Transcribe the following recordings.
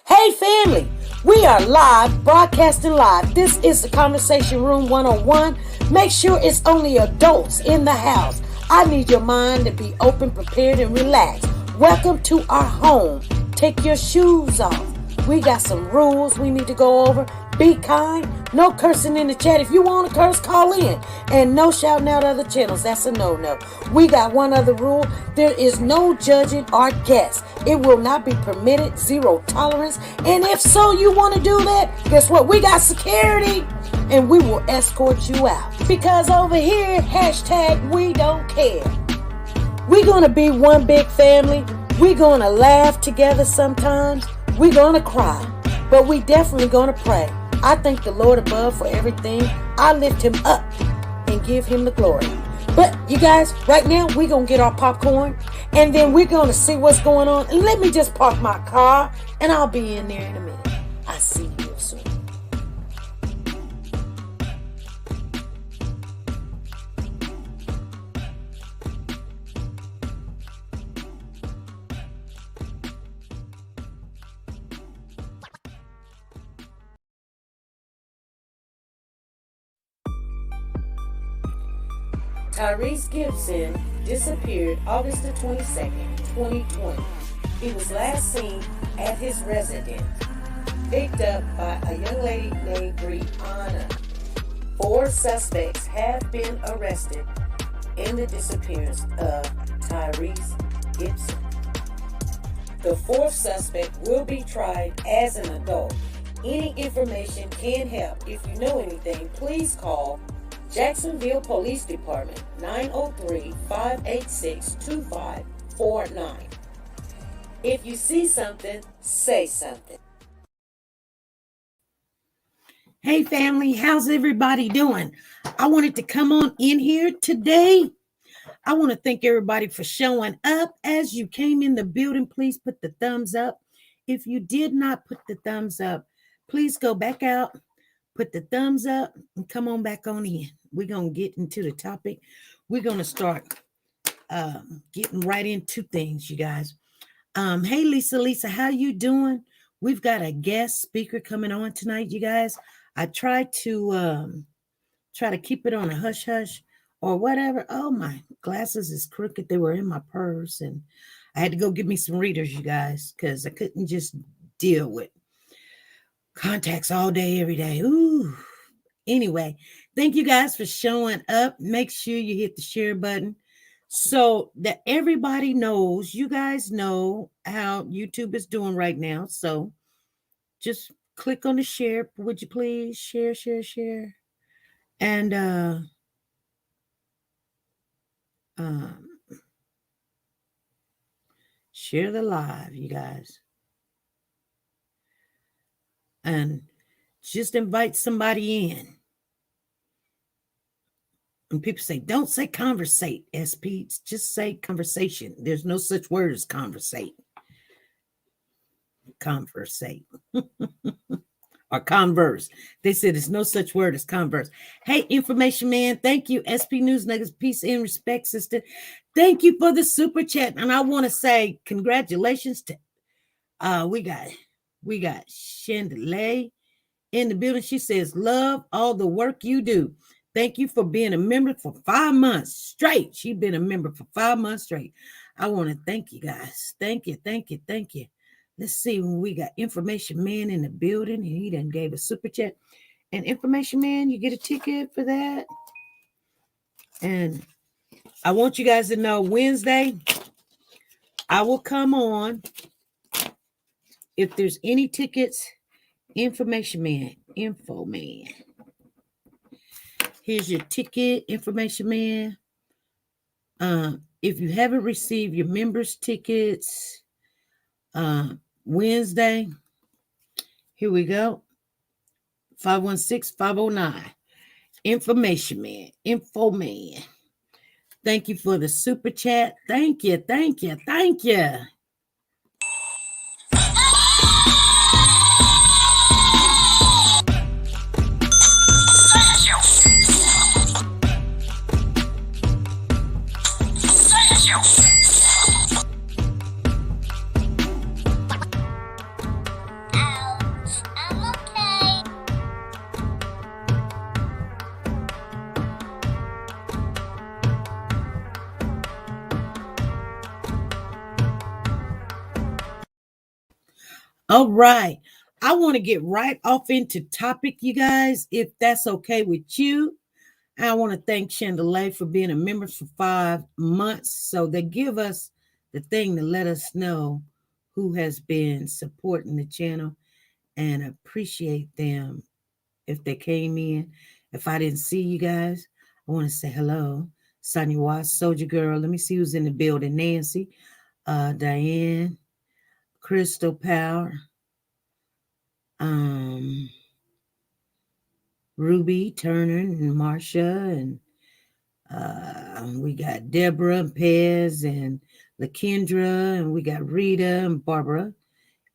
Hey family, we are live, broadcasting live. This is the Conversation Room 101. Make sure it's only adults in the house. I need your mind to be open, prepared, and relaxed. Welcome to our home. Take your shoes off. We got some rules we need to go over. Be kind. No cursing in the chat. If you want to curse, call in. And no shouting out other channels. That's a no-no. We got one other rule. There is no judging our guests. It will not be permitted. Zero tolerance. And if so, you want to do that, guess what? We got security. And we will escort you out. Because over here, hashtag we don't care. We're going to be one big family. We're going to laugh together sometimes. We're going to cry. But we definitely going to pray. I thank the Lord above for everything. I lift him up and give him the glory. But you guys, right now, we're going to get our popcorn. And then we're going to see what's going on. And let me just park my car. And I'll be in there in a minute. I'll see you real soon. Tyrese Gibson disappeared August the 22nd, 2020. He was last seen at his residence, picked up by a young lady named Brianna. 4 suspects have been arrested in the disappearance of Tyrese Gibson. The 4th suspect will be tried as an adult. Any information can help. If you know anything, please call Jacksonville Police Department, 903-586-2549. If you see something, say something. Hey family, how's everybody doing? I wanted to come on in here today. I want to thank everybody for showing up. As you came in the building, please put the thumbs up. If you did not put the thumbs up, please go back out, put the thumbs up, and come on back on in. We're going to get into the topic. We're going to start getting right into things, you guys. Hey, Lisa, how you doing? We've got a guest speaker coming on tonight, you guys. I tried to keep it on a hush-hush or whatever. Oh, my glasses is crooked. They were in my purse, and I had to go get me some readers, you guys, because I couldn't just deal with contacts all day, every day. Ooh. Anyway, thank you guys for showing up. Make sure you hit the share button so that everybody knows. You guys know how YouTube is doing right now. So just click on the share. Would you please share? And share the live, you guys. And just invite somebody in. And people say, don't say conversate, SP. Just say conversation. There's no such word as conversate. Conversate. Or converse. They said there's no such word as converse. Hey, information man. Thank you. SP News Nuggets. Peace and respect, sister. Thank you for the super chat. And I want to say congratulations to we got Shenette in the building. She says, love all the work you do. Thank you for being a member for 5 months straight. She's been a member for 5 months straight. I want to thank you guys. Thank you. Let's see when we got Information Man in the building. And he done gave a super chat. And Information Man, you get a ticket for that. And I want you guys to know Wednesday, I will come on. If there's any tickets, Information Man, Info Man. Here's your ticket, Information Man. If you haven't received your members tickets, Wednesday, here we go. 516-509. Information man. Info man. Thank you for the super chat. Thank you. Thank you. Thank you. All right. I want to get right off into topic, you guys, if that's okay with you. I want to thank Chandelier for being a member for 5 months. So they give us the thing to let us know who has been supporting the channel, and appreciate them if they came in. If I didn't see you guys, I want to say hello. Sonia Watts, Soldier Girl. Let me see who's in the building. Nancy, Diane, Crystal Power, Ruby Turner and Marsha, and we got Deborah and Pez and LaKendra, and we got Rita and Barbara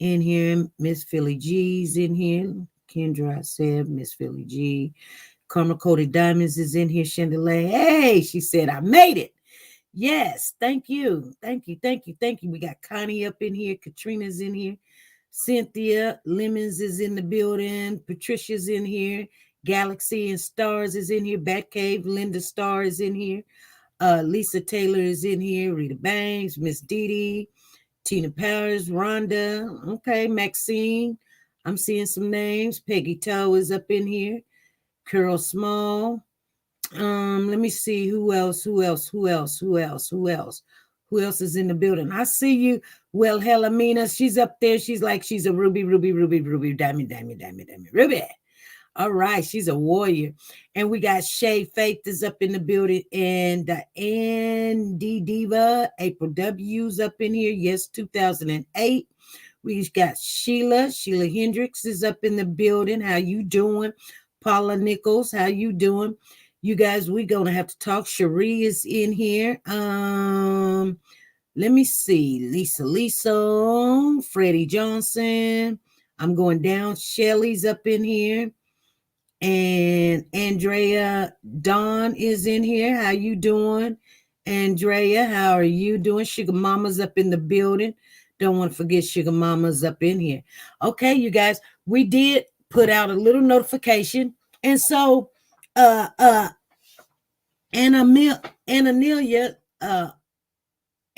in here. Miss Philly G's in here. Kendra, I said, Miss Philly G. Karma Coated Diamonds is in here. Chandelier. Hey, she said, I made it. Yes, thank you. Thank you. Thank you. Thank you. We got Connie up in here. Katrina's in here. Cynthia Lemons is in the building. Patricia's in here. Galaxy and Stars is in here. Batcave, Linda Starr is in here. Lisa Taylor is in here. Rita Banks, Miss Dee Dee, Tina Powers, Rhonda. Okay, Maxine. I'm seeing some names. Peggy Toe is up in here. Carol Small. Let me see who else is in the building. I see you. Well, Helamina, she's up there. She's like, she's a Ruby, diamond, Ruby. All right, she's a warrior. And we got Shay Faith is up in the building, and the Andy Diva, April W's up in here. Yes, 2008. We got Sheila Hendricks is up in the building. How you doing? Paula Nichols, how you doing? You guys, we're gonna have to talk. Cherie is in here. Let me see. Lisa, Freddie Johnson. I'm going down. Shelly's up in here. And Andrea Dawn is in here. How you doing? Andrea, how are you doing? Sugar Mama's up in the building. Don't want to forget Sugar Mama's up in here. Okay, you guys, we did put out a little notification. And so Ananelia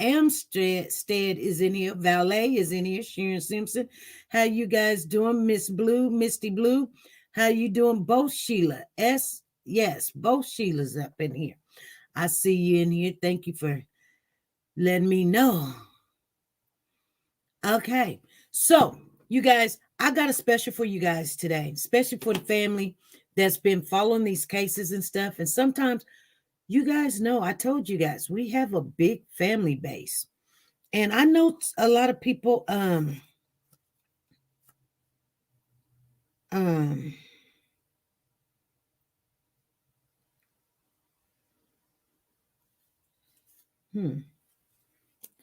Amstead is in here. Valet is in here. Sharon Simpson. How you guys doing? Miss Blue, Misty Blue. How you doing? Both Sheila. Yes, both Sheila's up in here. I see you in here. Thank you for letting me know. Okay. So, you guys, I got a special for you guys today, especially for the family that's been following these cases and stuff. And sometimes, you guys know, I told you guys, we have a big family base. And I know a lot of people, I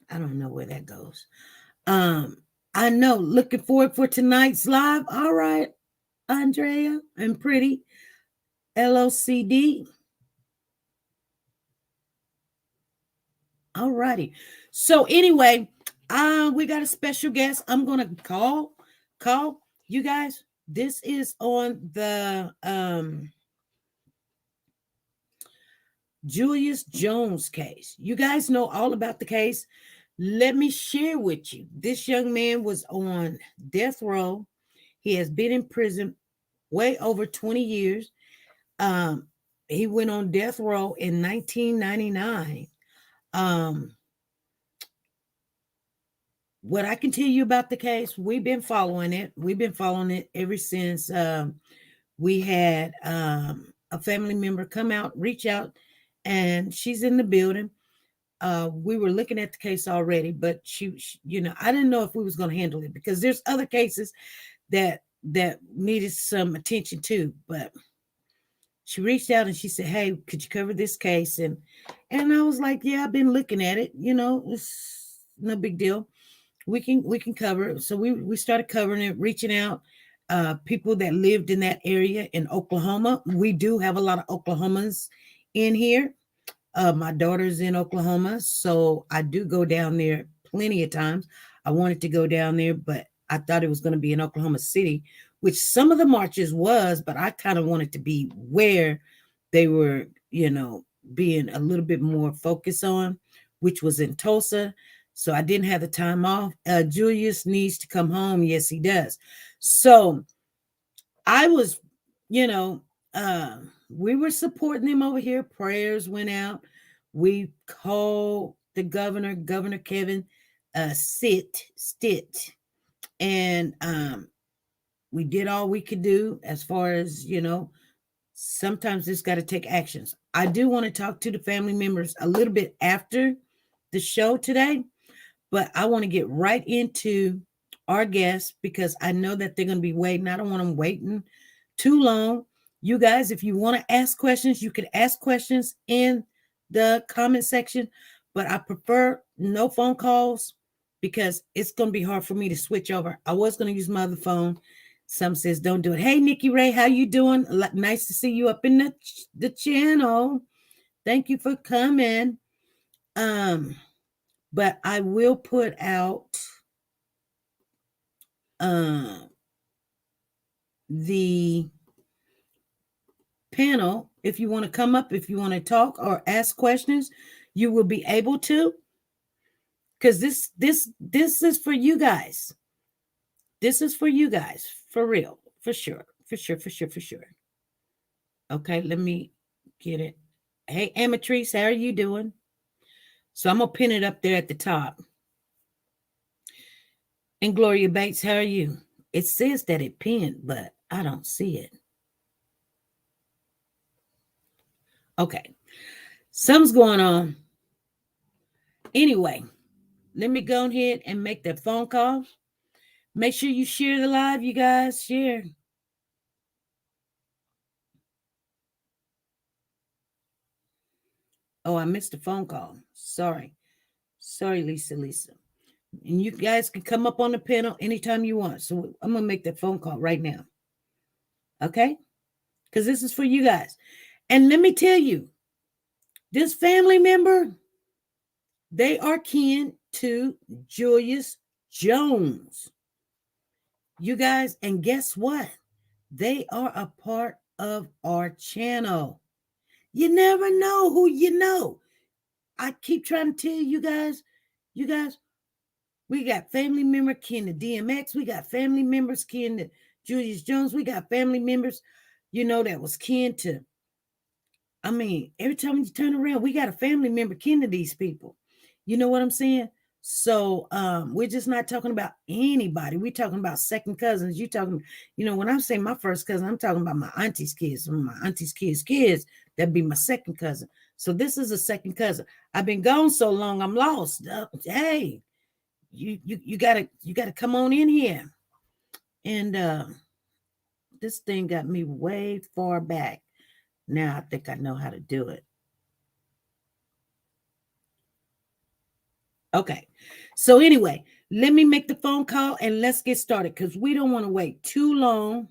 don't know where that goes. I know, looking forward for tonight's live. All right, Andrea and Pretty LOCD. All righty. So anyway, we got a special guest. I'm gonna call you guys. This is on the Julius Jones case. You guys know all about the case. Let me share with you. This young man was on death row. He has been in prison way over 20 years. He went on death row in 1999. What I can tell you about the case, we've been following it. We've been following it ever since we had a family member come out, reach out, and she's in the building. We were looking at the case already, but she I didn't know if we was going to handle it because there's other cases that needed some attention too. But she reached out and she said, "Hey, could you cover this case?" And I was like, "Yeah, I've been looking at it. It's no big deal. We can cover it." So we started covering it, reaching out people that lived in that area in Oklahoma. We do have a lot of Oklahomans in here. My daughter's in Oklahoma, so I do go down there plenty of times. I wanted to go down there, but I thought it was going to be in Oklahoma City, which some of the marches was, but I kind of wanted to be where they were, being a little bit more focused on, which was in Tulsa. So I didn't have the time off. Julius needs to come home. Yes, he does. So I was, we were supporting them over here. Prayers went out. We called the Governor Kevin Stitt, and we did all we could do as far as, sometimes it's got to take actions. I do want to talk to the family members a little bit after the show today, but I want to get right into our guests because I know that they're going to be waiting. I don't want them waiting too long. You guys, if you want to ask questions, you can ask questions in the comment section, but I prefer no phone calls because it's going to be hard for me to switch over. I was going to use my other phone. Some says don't do it. Hey, Nikki Ray, how you doing? Nice to see you up in the channel. Thank you for coming. But I will put out the panel. If you want to come up, if you want to talk or ask questions, you will be able to. Because this is for you guys. This is for you guys, for real, for sure. Okay, let me get it. Hey, Amatrice, how are you doing? So I'm going to pin it up there at the top. And Gloria Bates, how are you? It says that it pinned, but I don't see it. Okay, something's going on. Anyway, let me go ahead and make that phone call. Make sure you share the live, you guys. Share. Oh, I missed a phone call. Sorry, Lisa. And you guys can come up on the panel anytime you want. So I'm going to make that phone call right now. Okay? Because this is for you guys. And let me tell you, this family member, they are kin to Julius Jones. You guys, and guess what? They are a part of our channel. You never know who you know. I keep trying to tell you guys, we got family member kin to DMX. We got family members kin to Julius Jones. We got family members, that was kin to. I mean, every time you turn around, we got a family member kin to these people. You know what I'm saying? So we're just not talking about anybody. We're talking about second cousins. You talking, when I'm saying my first cousin, I'm talking about my auntie's kids. My auntie's kids, that'd be my second cousin. So this is a second cousin. I've been gone so long, I'm lost. Hey, you gotta come on in here. And this thing got me way far back. Now I think I know how to do it. Okay. So anyway, let me make the phone call and let's get started because we don't want to wait too long.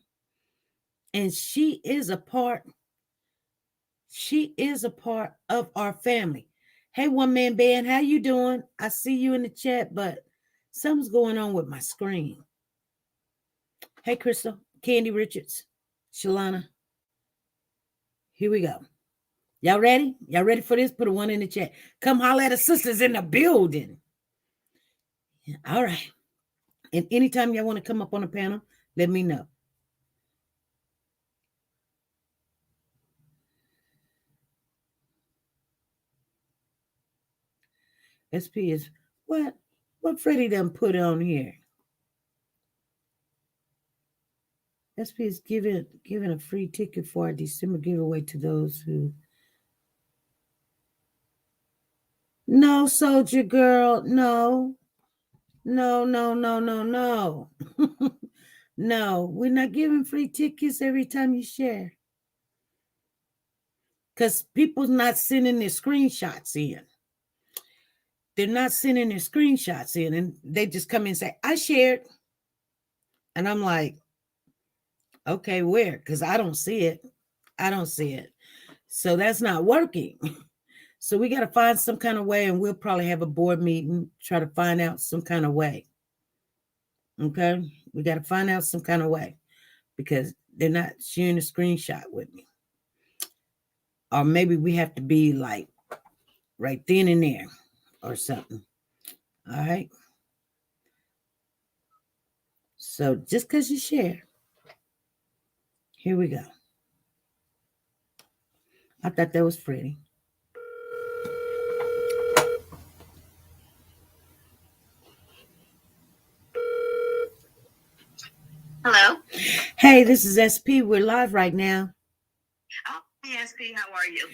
And she is a part of our family. Hey, one man band, how you doing? I see you in the chat, but something's going on with my screen. Hey, Crystal, Candy Richards, Shalana. Here we go. Y'all ready? Y'all ready for this? Put a one in the chat. Come holler at the sisters in the building. All right. And anytime y'all want to come up on the panel, let me know. SP is what Freddie done put on here. SP is giving a free ticket for a December giveaway to those who. No, soldier girl. No. No, no, no, no, no. No, we're not giving free tickets every time you share. Because people's not sending their screenshots in. They're not sending their screenshots in, and they just come in and say, I shared. And I'm like, okay, where? Because I don't see it. I don't see it. So that's not working. So we got to find some kind of way, and we'll probably have a board meeting, try to find out some kind of way. Okay? We got to find out some kind of way because they're not sharing a screenshot with me. Or maybe we have to be like right then and there or something. All right? So just because you share, here we go. I thought that was pretty. Hello. Hey, this is SP. We're live right now. Oh, hey, SP, how are you?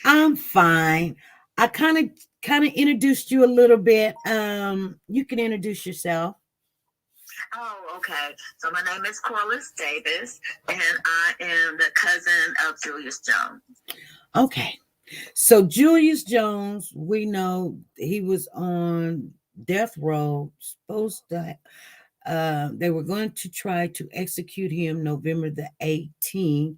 I'm fine. I kind of introduced you a little bit. You can introduce yourself. Oh, okay. So my name is Corliss Davis, and I am the cousin of Julius Jones. Okay. So Julius Jones, we know he was on death row, supposed to they were going to try to execute him November the 18th.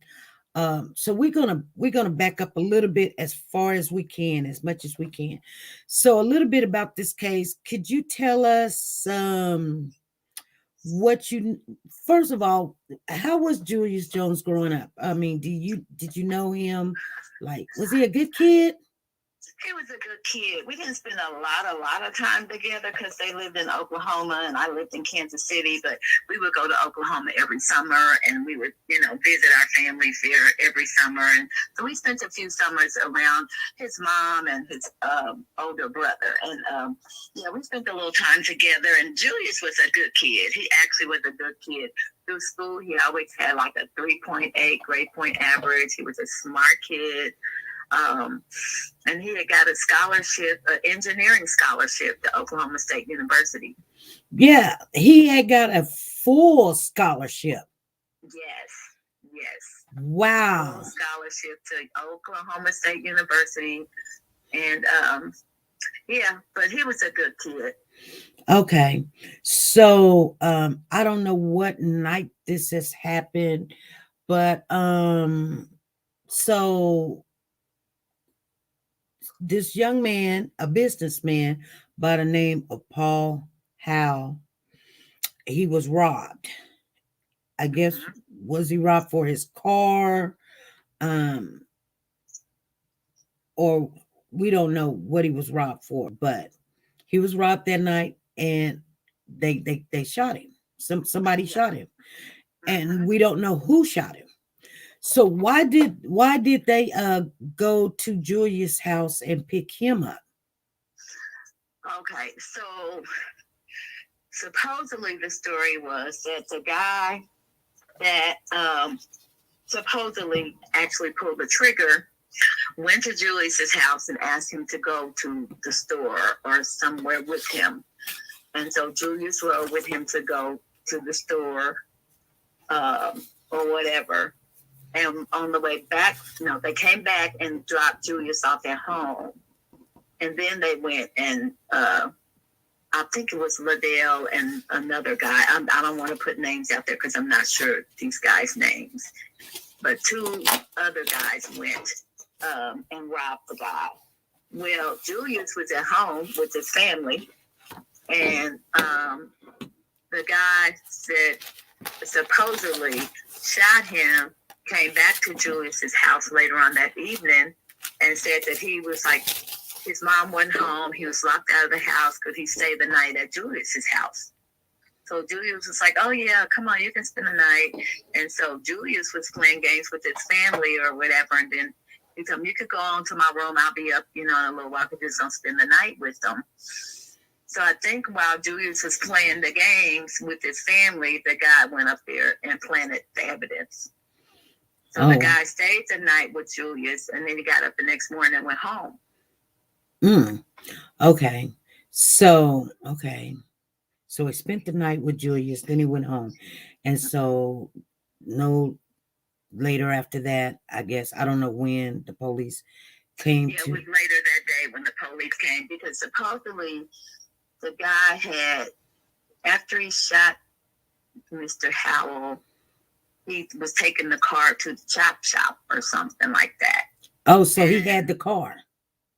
So we're gonna back up a little bit as far as we can, as much as we can. So a little bit about this case. Could you tell us what you first of all, how was Julius Jones growing up? I mean, did you know him? Like, was he a good kid? He was a good kid. We didn't spend a lot of time together because they lived in Oklahoma and I lived in Kansas City, but we would go to Oklahoma every summer and we would, visit our families there every summer. And so we spent a few summers around his mom and his older brother. And we spent a little time together. And Julius was a good kid. He actually was a good kid. Through school, he always had like a 3.8 grade point average. He was a smart kid. And he had got a scholarship, an engineering scholarship to Oklahoma State University. Yeah, he had got a full scholarship. Yes. Wow. Full scholarship to Oklahoma State University. And but he was a good kid. Okay. So I don't know what night this has happened, but so this young man, a businessman by the name of Paul Howe, he was robbed. I guess, was he robbed for his car? Or we don't know what he was robbed for, but he was robbed that night and they shot him. Somebody shot him. And we don't know who shot him. So why did they go to Julius' house and pick him up? Okay, so supposedly the story was that the guy that supposedly actually pulled the trigger went to Julius's house and asked him to go to the store or somewhere with him. And so Julius rode with him to go to the store or whatever. And on the way back, they came back and dropped Julius off at home. And then they went and I think it was Liddell and another guy. I don't want to put names out there because I'm not sure these guys' names. But two other guys went and robbed the guy. Well, Julius was at home with his family. And the guy said supposedly shot him, came back to Julius's house later on that evening and said that he was like, his mom wasn't home. He was locked out of the house because he stayed the night at Julius's house. So Julius was like, oh, yeah, come on, you can spend the night. And so Julius was playing games with his family or whatever. And then he told him, you could go on to my room. I'll be up, in a little while. I could just go spend the night with them. So I think while Julius was playing the games with his family, the guy went up there and planted the evidence. So the guy stayed the night with Julius, and then he got up the next morning and went home. Okay. So, okay. So he spent the night with Julius, then he went home. And so no later after that, I guess, I don't know when the police came Yeah, it to. was later that day when the police came because supposedly the guy had, after he shot Mr. Howell, he was taking the car to the chop shop or something like that. Oh, so he had the car.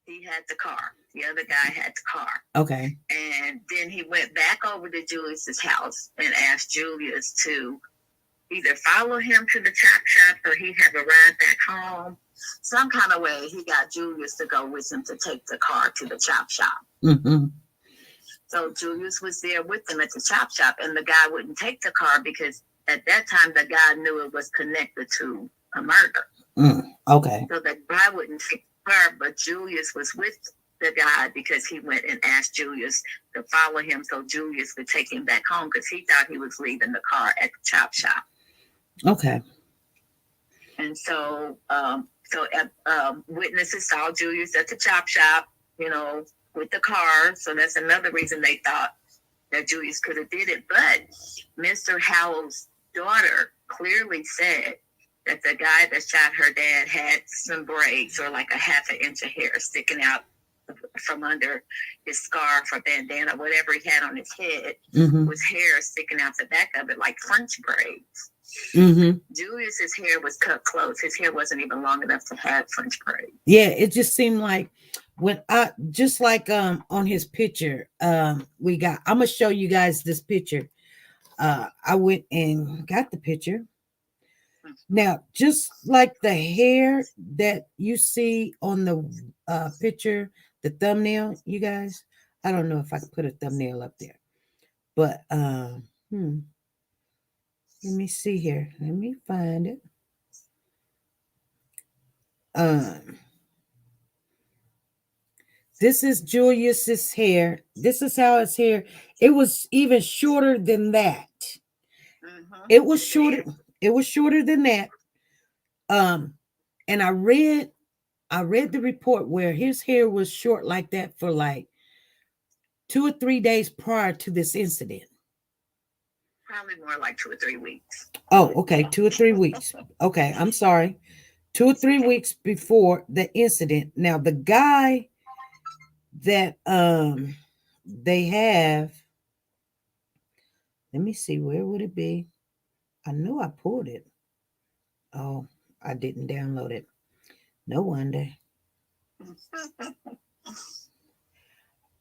He had the car. The other guy had the car. Okay. And then he went back over to Julius's house and asked Julius to either follow him to the chop shop or he have a ride back home. Some kind of way he got Julius to go with him to take the car to the chop shop. Mm-hmm. So Julius was there with them at the chop shop, and the guy wouldn't take the car because at that time the guy knew it was connected to a murder. Okay. So the guy wouldn't take the car, but Julius was with the guy because he went and asked Julius to follow him so Julius would take him back home because he thought he was leaving the car at the chop shop. Okay. And so, witnesses saw Julius at the chop shop, with the car. So that's another reason they thought that Julius could have did it. But Mr. Howell's daughter clearly said that the guy that shot her dad had some braids or like a half an inch of hair sticking out from under his scarf or bandana, whatever he had on his head, was hair sticking out the back of it like French braids. Julius's hair was cut close. His hair wasn't even long enough to have French braids. Yeah, it just seemed like when I just like on his picture, I'm gonna show you guys this picture. I went and got the picture. Now, just like the hair that you see on the picture, the thumbnail, you guys, I don't know if I can put a thumbnail up there, but let me see here. Let me find it. This is Julius's hair. This is how his hair. It was even shorter than that. It was shorter. It was shorter than that. And I read the report where his hair was short like that for like 2 or 3 days prior to this incident. Probably more like 2 or 3 weeks. Oh, okay. 2 or 3 weeks. Okay. I'm sorry. 2 or 3 weeks before the incident. Now, the guy that they have, let me see, where would it be? I know I pulled it. Oh, I didn't download it. No wonder.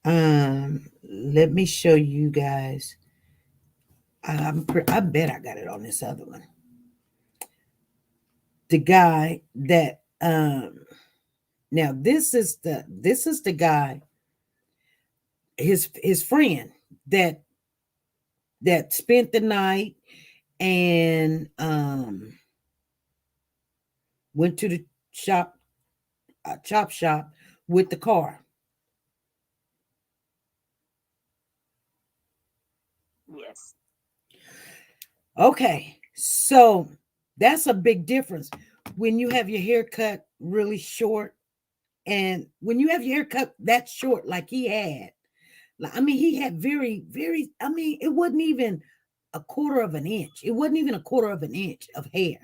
Let me show you guys. I bet I got it on this other one. The guy that now this is the guy, his friend that spent the night and went to the chop shop with the car. Yes. Okay, so that's a big difference when you have your hair cut really short, and when you have your hair cut that short, like he had. I mean, he had very, very. I mean, it wasn't even a quarter of an inch. It wasn't even a quarter of an inch of hair.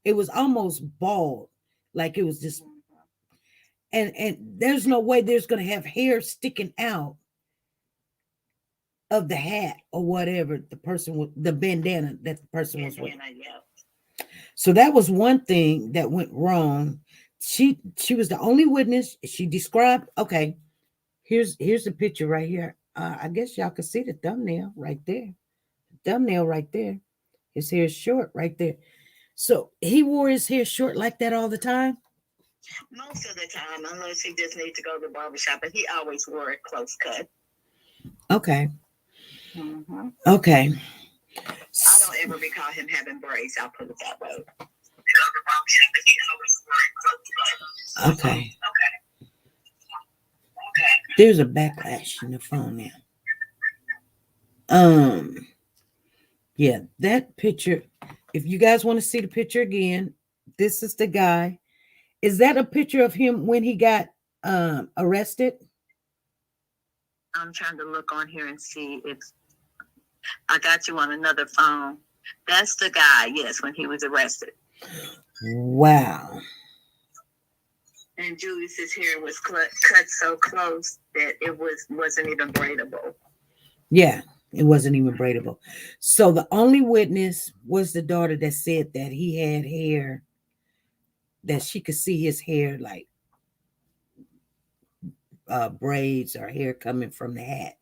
It was almost bald, like it was just. And there's no way there's gonna have hair sticking out of the hat or whatever the person with the bandana that the person was wearing. Yeah. So that was one thing that went wrong. She was the only witness. She described. Okay, here's the picture right here. I guess y'all can see the thumbnail right there. Thumbnail right there. His hair is short right there. So he wore his hair short like that all the time. Most of the time, unless he just needs to go to the barbershop, but he always wore a close cut. Okay. Okay. I don't ever recall him having braids. I'll put it that way. Okay. There's a backlash in the phone now. Yeah, that picture. If you guys want to see the picture again, this is the guy. Is that a picture of him when he got arrested? I'm trying to look on here and see if I got you on another phone. That's the guy, yes, when he was arrested. Wow. And Julius's hair was cut so close that it wasn't even braidable. Yeah, it wasn't even braidable. So the only witness was the daughter that said that he had hair, that she could see his hair like braids or hair coming from the hat.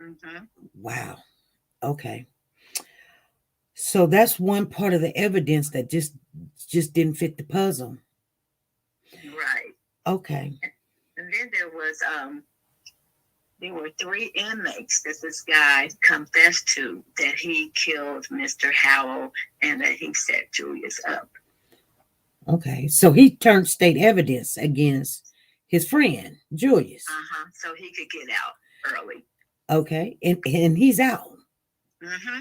Mm-hmm. Wow. Okay. So that's one part of the evidence that just didn't fit the puzzle. Right. Okay. And then there were 3 inmates that this guy confessed to that he killed Mr. Howell and that he set Julius up. Okay. So he turned state evidence against his friend, Julius. So he could get out early. Okay. And he's out. Mm-hmm.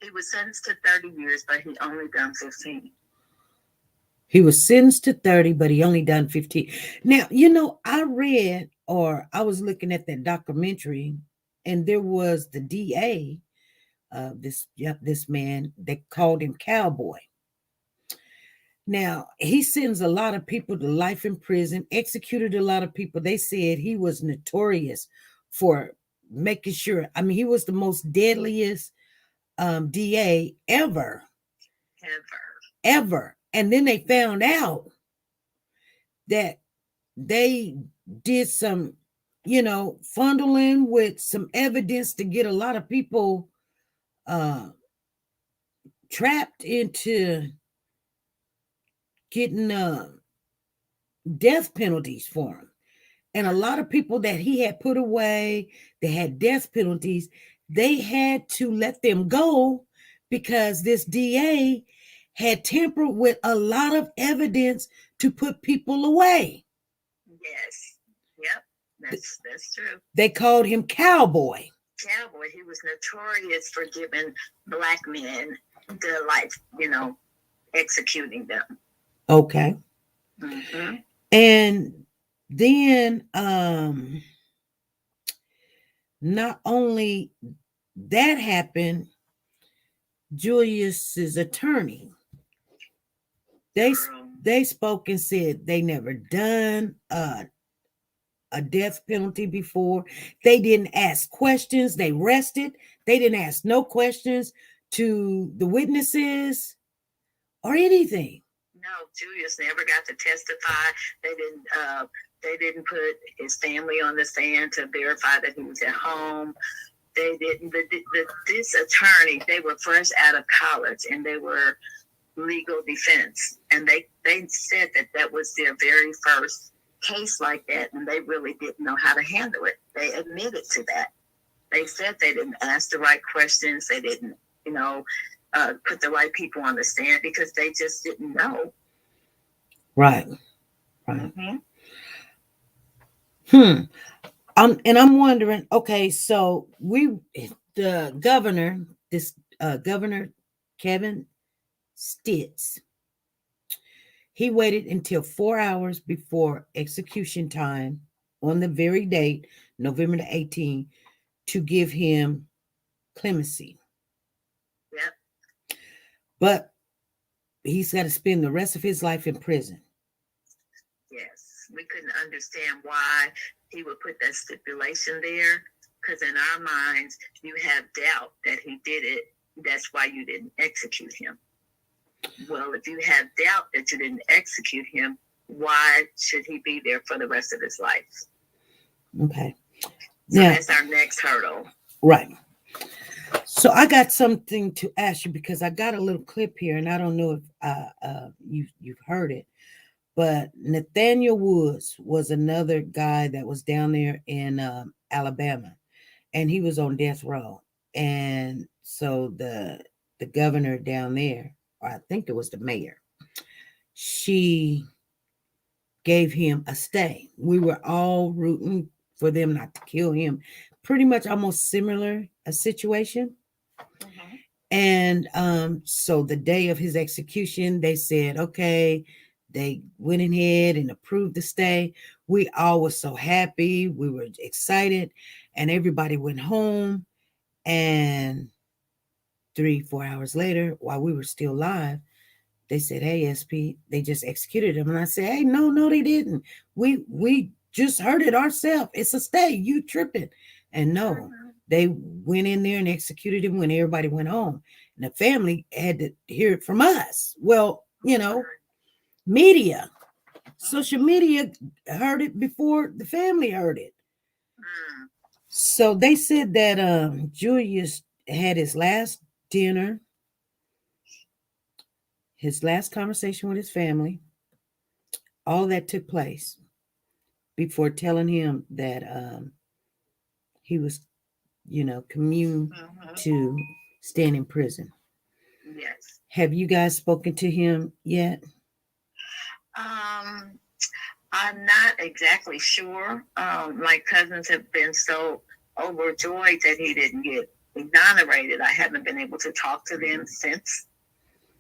He was sentenced to 30 years, but he only done 15. He was sentenced to 30, but he only done 15. Now, I read, or I was looking at that documentary, and there was the DA, this man, they called him Cowboy. Now, he sends a lot of people to life in prison, executed a lot of people. They said he was notorious for making sure. I mean, he was the most deadliest DA ever. And then they found out that they did some, fondling with some evidence to get a lot of people trapped into getting death penalties for him. And a lot of people that he had put away, they had death penalties, they had to let them go because this DA had tampered with a lot of evidence to put people away. Yes. Yep. That's true. They called him Cowboy. Cowboy. He was notorious for giving black men their life, executing them. Okay. Mm-hmm. And then not only that happened, Julius's attorney, they spoke and said they never done a death penalty before. They didn't ask questions. They rested. They didn't ask no questions to the witnesses or anything. No, Julius never got to testify. They didn't put his family on the stand to verify that he was at home. They didn't. This attorney, they were fresh out of college and they were legal defense. And they said that was their very first case like that. And they really didn't know how to handle it. They admitted to that. They said they didn't ask the right questions. They didn't, put the right people on the stand because they just didn't know. Right. Mm-hmm. And I'm wondering, okay, so the governor, Governor Kevin Stitt, he waited until 4 hours before execution time on the very date, November the 18th, to give him clemency. Yep. But he's got to spend the rest of his life in prison. Yes. We couldn't understand why he would put that stipulation there, because in our minds, you have doubt that he did it. That's why you didn't execute him. Well, if you have doubt that you didn't execute him, why should he be there for the rest of his life? Okay. So now, that's our next hurdle. Right. So I got something to ask you because I got a little clip here, and I don't know if you've heard it, but Nathaniel Woods was another guy that was down there in Alabama, and he was on death row. And so the governor down there, or I think it was the mayor, she gave him a stay. We were all rooting for them not to kill him. Pretty much almost similar a situation. Mm-hmm. And so the day of his execution, they said, okay, They went ahead and approved the stay. We all were so happy. We were excited, and everybody went home. And 3-4 hours later, while we were still live, they said, "Hey, SP, they just executed him." And I said, "Hey, no, they didn't. We just heard it ourselves. It's a stay. You tripping?" And no, they went in there and executed him when everybody went home. And the family had to hear it from us. Well, media, social media heard it before the family heard it. So they said that Julius had his last dinner, his last conversation with his family. All that took place before telling him that he was, commune to staying in prison. Yes. Have you guys spoken to him yet? I'm not exactly sure. My cousins have been so overjoyed that he didn't get exonerated. I haven't been able to talk to them since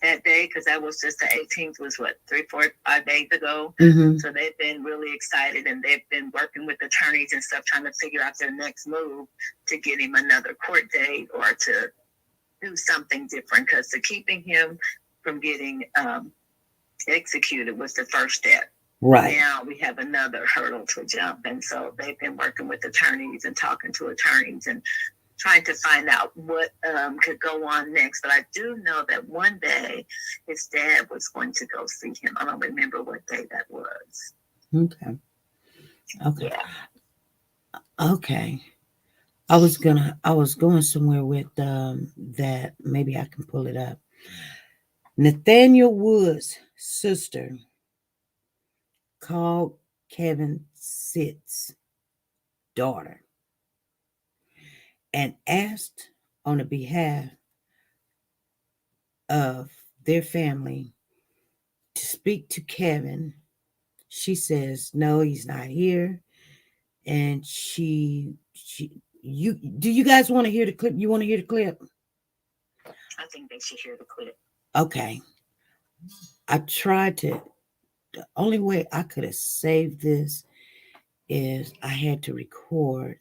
that day, because that was just the 18th, was what, 3-4-5 days ago. Mm-hmm. So they've been really excited, and they've been working with attorneys and stuff, trying to figure out their next move to get him another court date or to do something different, because to keeping him from getting executed was the first step. Right. Now we have another hurdle to jump. And so they've been working with attorneys and talking to attorneys and trying to find out what could go on next. But I do know that one day his dad was going to go see him. I don't remember what day that was. Okay. Yeah. Okay. I was going somewhere with that. Maybe I can pull it up. Nathaniel Wood's sister called Kevin Sitt's daughter and asked on the behalf of their family to speak to Kevin. She says, no, he's not here. And do you guys want to hear the clip? You want to hear the clip? I think they should hear the clip. Okay. I tried to, the only way I could have saved this is I had to record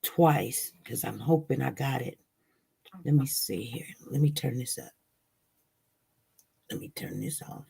twice because I'm hoping I got it. Let me see here. Let me turn this up. Let me turn this off.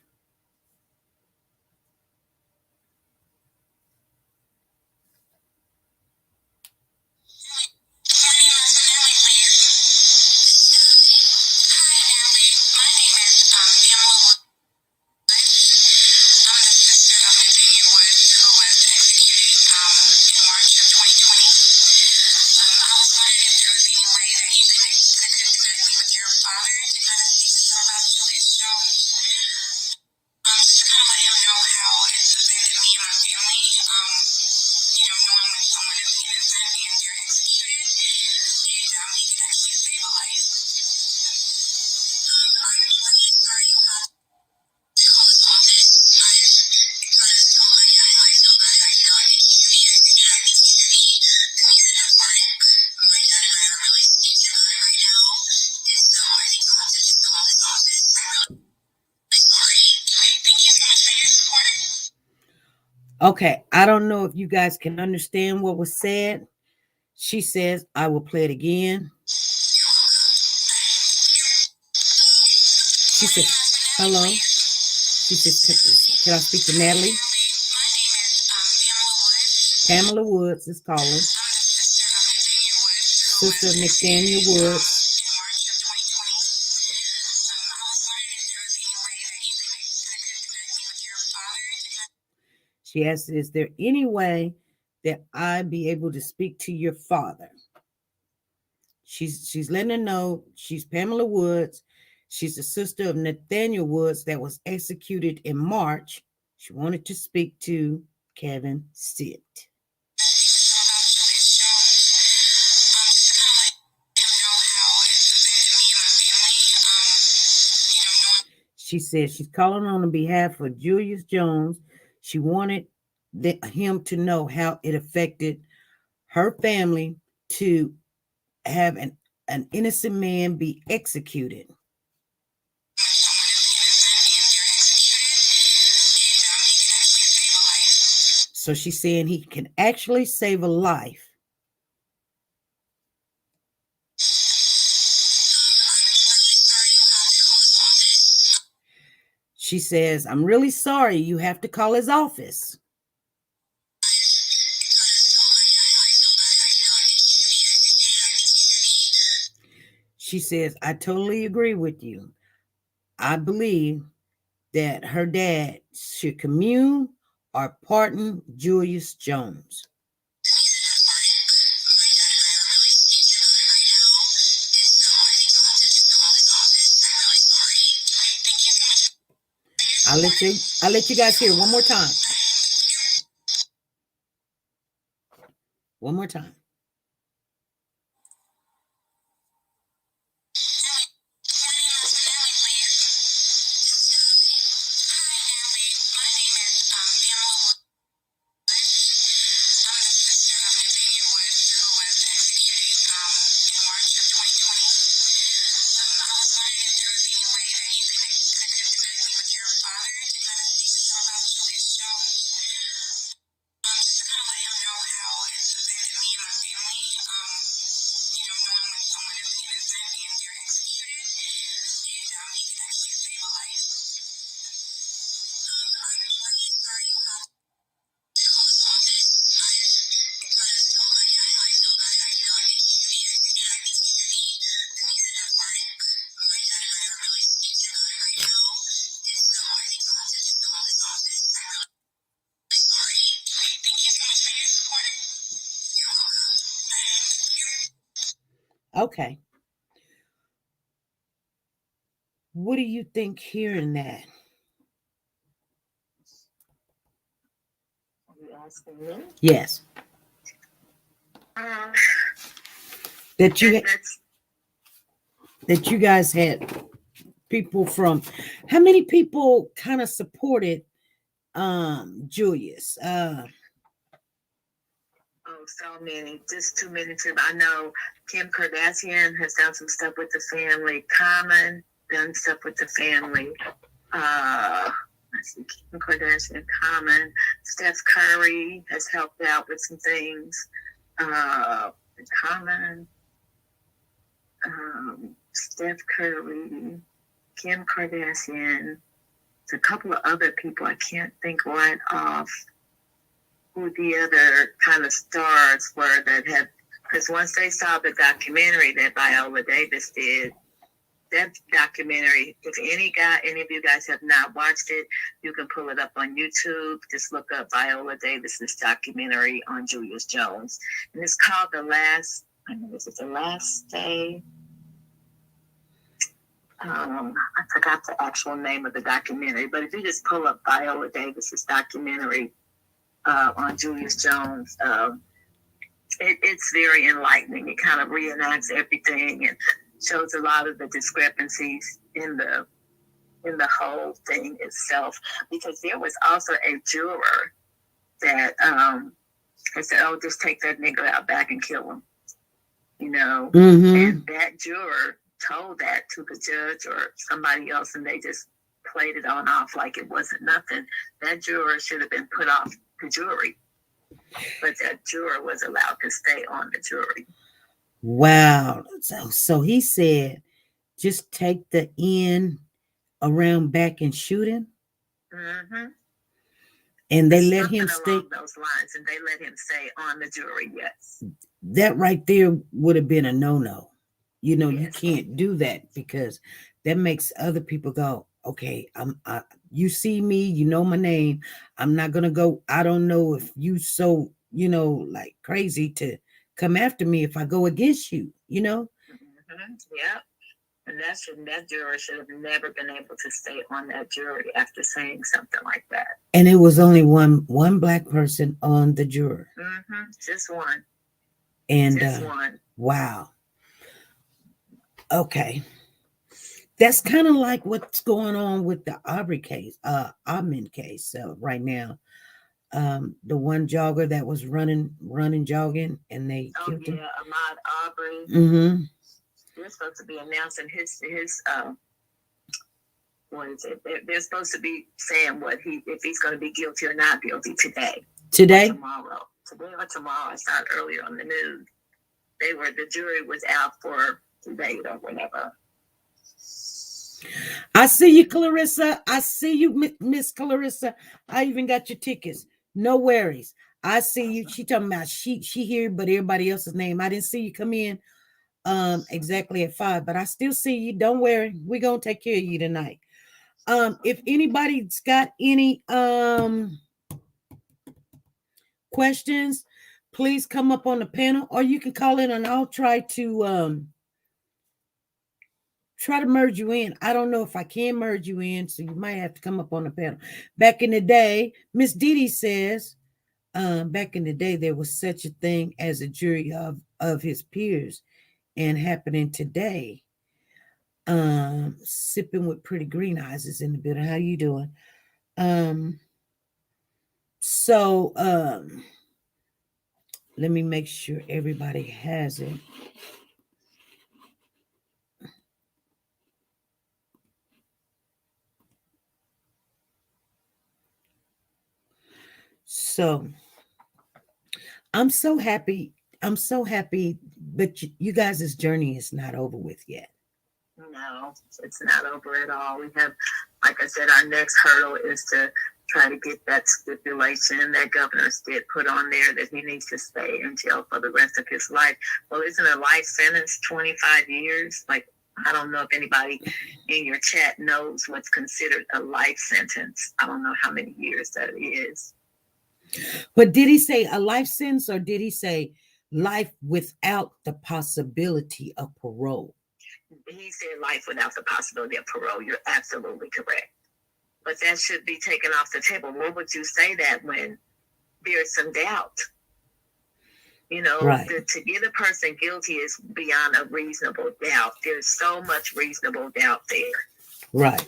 Okay, I don't know if you guys can understand what was said. She says, I will play it again. She said, hello. She says, can I speak to Natalie? Pamela Woods is calling. Sister of Nathaniel Woods. She asked, is there any way that I be able to speak to your father? She's letting her know she's Pamela Woods. She's the sister of Nathaniel Woods that was executed in March. She wanted to speak to Kevin Sitt. She said she's calling on behalf of Julius Jones. She wanted him to know how it affected her family to have an innocent man be executed. So she's saying he can actually save a life. She says, I'm really sorry you have to call his office. She says, I totally agree with you. I believe that her dad should commune or pardon Julius Jones. I'll let you guys hear one more time. One more time. Okay. What do you think hearing that? Are you asking me? Yes. That you guys had people from, how many people kind of supported Julius? Oh, so many, just too many to. I know Kim Kardashian has done some stuff with the family. Common done stuff with the family. Let's see, Kim Kardashian, Common. Steph Curry has helped out with some things. Common. Steph Curry, Kim Kardashian. A couple of other people I can't think right off who the other kind of stars were that had, because once they saw the documentary that Viola Davis did, that documentary, if any of you guys have not watched it, you can pull it up on YouTube. Just look up Viola Davis's documentary on Julius Jones. And it's called The Last Day? I forgot the actual name of the documentary, but if you just pull up Viola Davis's documentary on Julius Jones, it's very enlightening. It kind of reenacts everything and shows a lot of the discrepancies in the whole thing itself. Because there was also a juror that said, "Oh, just take that nigga out back and kill him," And that juror told that to the judge or somebody else, and they just played it on off like it wasn't nothing. That juror should have been put off the jury, but that juror was allowed to stay on the jury. Wow. So he said, just take the end around back and shoot him. Mm-hmm. And they let him stay along those lines, and they let him stay on the jury. Yes, that right there would have been a no-no. Yes. You can't do that because that makes other people go, okay, you see me, you know my name. I'm not gonna go. I don't know if you so like crazy to come after me if I go against you. Mm-hmm. Yeah. And that juror should have never been able to stay on that jury after saying something like that. And it was only one black person on the juror. Mm-hmm. Just one. And just one. Wow. Okay. That's kind of like what's going on with the Aubrey case, Aubin case right now. The one jogger that was running, jogging, and they killed him. Ahmaud Arbery. Mm-hmm. They're supposed to be announcing his what is it? They're supposed to be saying if he's going to be guilty or not guilty today. Today? Tomorrow. Today or tomorrow. I saw it earlier on the news. The jury was out for today or whatever. I see you, Clarissa. I see you, Miss Clarissa. I even got your tickets. No worries. I see you. She talking about she here, but everybody else's name. I didn't see you come in exactly at 5, but I still see you. Don't worry. We're gonna take care of you tonight. If anybody's got any questions, please come up on the panel, or you can call in and I'll try to merge you in. I don't know if I can merge you in, so you might have to come up on the panel. Back in the day, Miss Didi says, back in the day, there was such a thing as a jury of his peers, and happening today. Sipping with pretty green eyes is in the building. How you doing? So let me make sure everybody has it. So I'm so happy. I'm so happy, but you guys' journey is not over with yet. No, it's not over at all. We have, like I said, our next hurdle is to try to get that stipulation that Governor Stitt put on there that he needs to stay in jail for the rest of his life. Well, isn't a life sentence 25 years? Like, I don't know if anybody in your chat knows what's considered a life sentence. I don't know how many years that is. But did he say a life sentence, or did he say life without the possibility of parole? He said life without the possibility of parole. You're absolutely correct. But that should be taken off the table. What would you say that when there's some doubt? You know, right. To get a person guilty is beyond a reasonable doubt. There's so much reasonable doubt there. Right.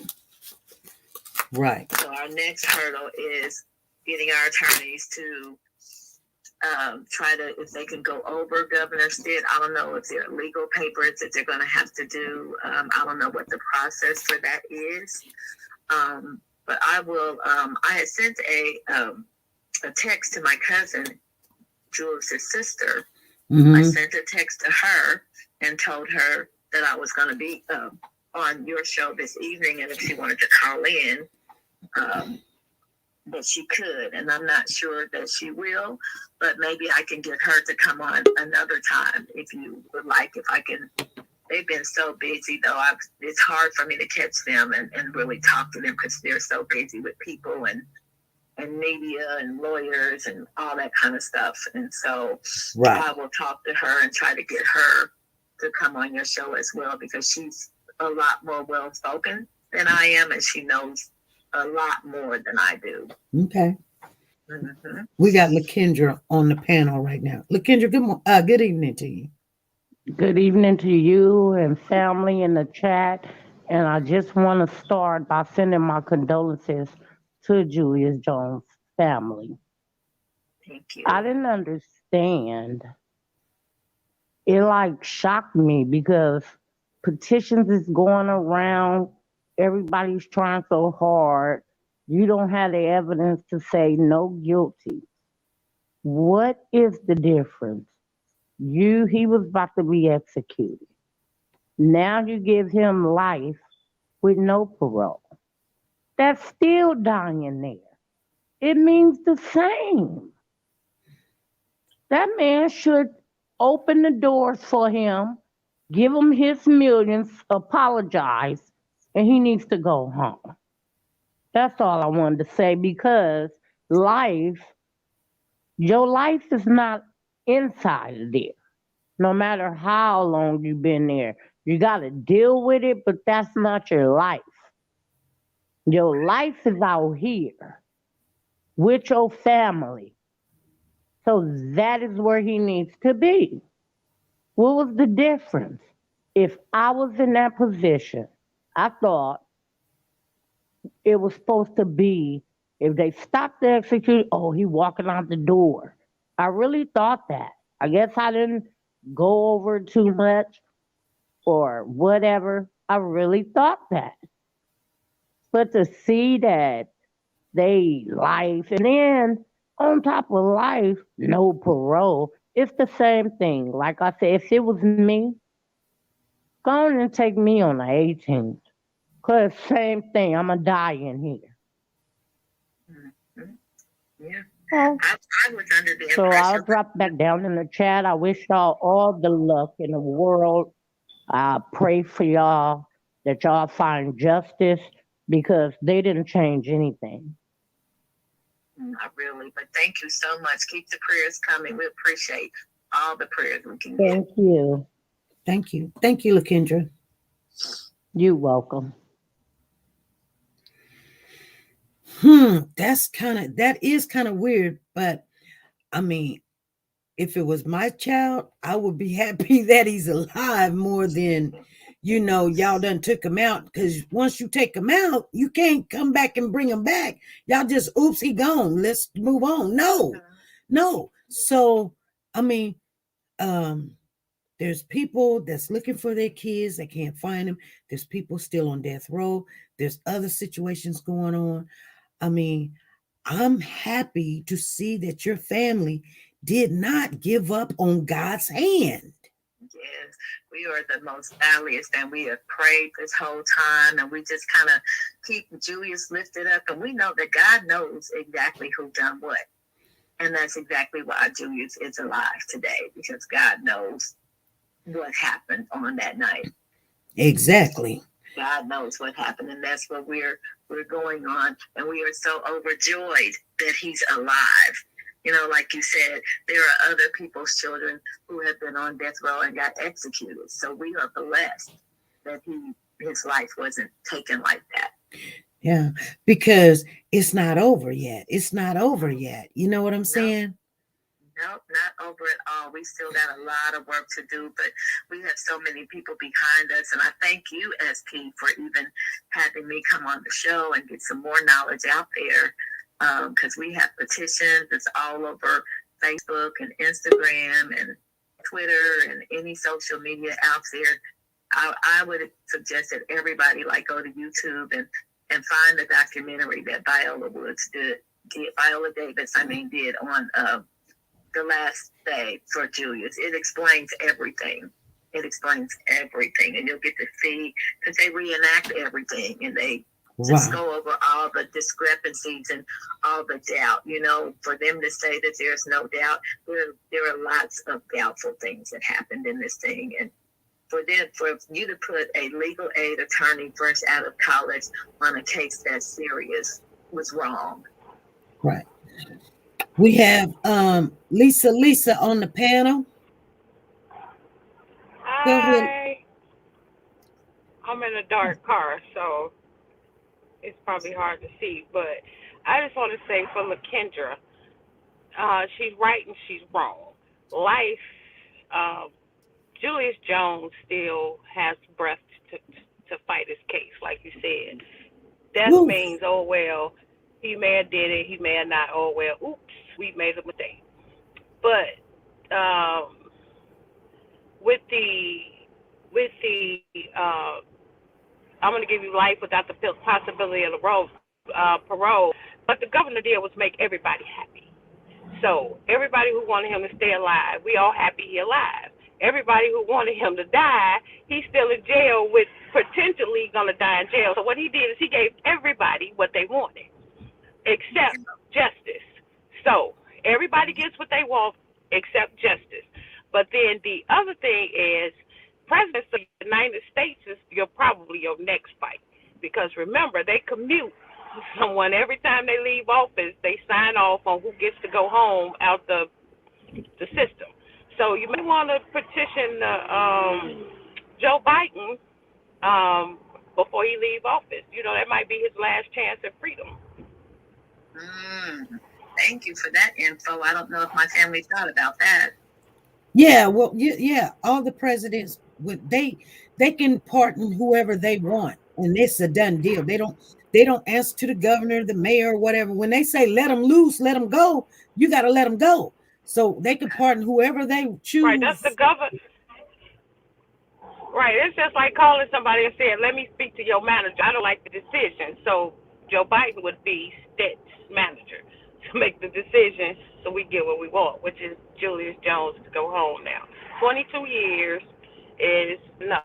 Right. So our next hurdle is getting our attorneys to try to, if they can go over Governor Stitt. I don't know if there are legal papers that they're going to have to do. I don't know what the process for that is. But I will, I had sent a text to my cousin, Julius' sister. Mm-hmm. I sent a text to her and told her that I was going to be on your show this evening, and if she wanted to call in, that she could. And I'm not sure that she will, but maybe I can get her to come on another time if you would like. If I can. They've been so busy, though. It's hard for me to catch them and really talk to them because they're so busy with people and media and lawyers and all that kind of stuff. And so right. I will talk to her and try to get her to come on your show as well, because she's a lot more well-spoken than I am, and she knows a lot more than I do. Okay. Mm-hmm. We got LaKendra on the panel right now. LaKendra, good evening to you. Good evening to you and family in the chat. And I just want to start by sending my condolences to Julius Jones' family. Thank you. I didn't understand. It shocked me because petitions is going around. Everybody's trying so hard. You don't have the evidence to say no guilty. What is the difference? He was about to be executed. Now you give him life with no parole. That's still dying there. It means the same. That man should open the doors for him, give him his millions, apologize, and he needs to go home. That's all I wanted to say, because your life is not inside of there. No matter how long you've been there, you got to deal with it, but that's not your life. Your life is out here with your family. So that is where he needs to be. What was the difference? If I was in that position, I thought it was supposed to be, if they stopped the execution, he walking out the door. I really thought that. I guess I didn't go over too much or whatever. I really thought that. But to see that they life, and then On top of life, no parole. It's the same thing. Like I said, if it was me, go on and take me on the 18th. Cause same thing, I'ma die in here. Mhm. Yeah. Oh, I was under the so I'll impression. drop back down in the chat. I wish y'all all the luck in the world. I pray for y'all that y'all find justice because they didn't change anything. Not really, but thank you so much. Keep the prayers coming. We appreciate all the prayers we can get. Thank you. Thank you. Thank you, Lakendra. You're welcome. That is kind of weird, but I mean, if it was my child, I would be happy that he's alive more than, y'all done took him out. Because once you take him out, you can't come back and bring him back. Y'all just, oops, he gone. Let's move on. No. So, I mean, there's people that's looking for their kids. They can't find them. There's people still on death row. There's other situations going on. I mean, I'm happy to see that your family did not give up on God's hand. Yes, we are the most valiant, and we have prayed this whole time, and we just kind of keep Julius lifted up, and we know that God knows exactly who done what. And that's exactly why Julius is alive today, because God knows what happened on that night. Exactly. God knows what happened, and that's what we're going on, and we are so overjoyed that he's alive. Like you said, there are other people's children who have been on death row and got executed. So we are blessed that his life wasn't taken like that. Yeah, because it's not over yet. It's not over yet. You know what I'm saying? Nope, not over at all. We still got a lot of work to do, but we have so many people behind us. And I thank you, SP, for even having me come on the show and get some more knowledge out there. Because we have petitions that's all over Facebook and Instagram and Twitter and any social media out there. I would suggest that everybody go to YouTube and find the documentary that Viola Davis did on the last day for Julius. It explains everything. And you'll get to see, because they reenact everything, and they just go over all the discrepancies and all the doubt. For them to say that there's no doubt, there are lots of doubtful things that happened in this thing. And for you to put a legal aid attorney fresh out of college on a case that serious was wrong. Right. We have Lisa on the panel. Hi. I'm in a dark car, so it's probably hard to see. But I just want to say for Lakendra, she's right and she's wrong. Julius Jones still has breath to fight his case, like you said. Death means, oh, well, he may have did it, he may have not, oh, well, oops, we made a mistake. But with the I'm going to give you life without the possibility of the parole, what the governor did was make everybody happy. So everybody who wanted him to stay alive, we all happy he alive. Everybody who wanted him to die, he's still in jail with potentially going to die in jail. So what he did is he gave everybody what they wanted, except justice. So everybody gets what they want except justice. But then the other thing is, President of the United States is probably your next fight. Because remember, they commute someone every time they leave office. They sign off on who gets to go home out the system. So you may want to petition Joe Biden before he leave office. That might be his last chance at freedom. Thank you for that info. I don't know if my family thought about that. Yeah, well, yeah. All the presidents they can pardon whoever they want, and it's a done deal. They don't answer to the governor, the mayor, or whatever. When they say let them loose, let them go, you got to let them go. So they can pardon whoever they choose. Right, that's the governor. Right, it's just like calling somebody and saying, let me speak to your manager. I don't like the decision. So Joe Biden would be Stet's manager. to make the decision so we get what we want, which is Julius Jones to go home now. 22 years is enough.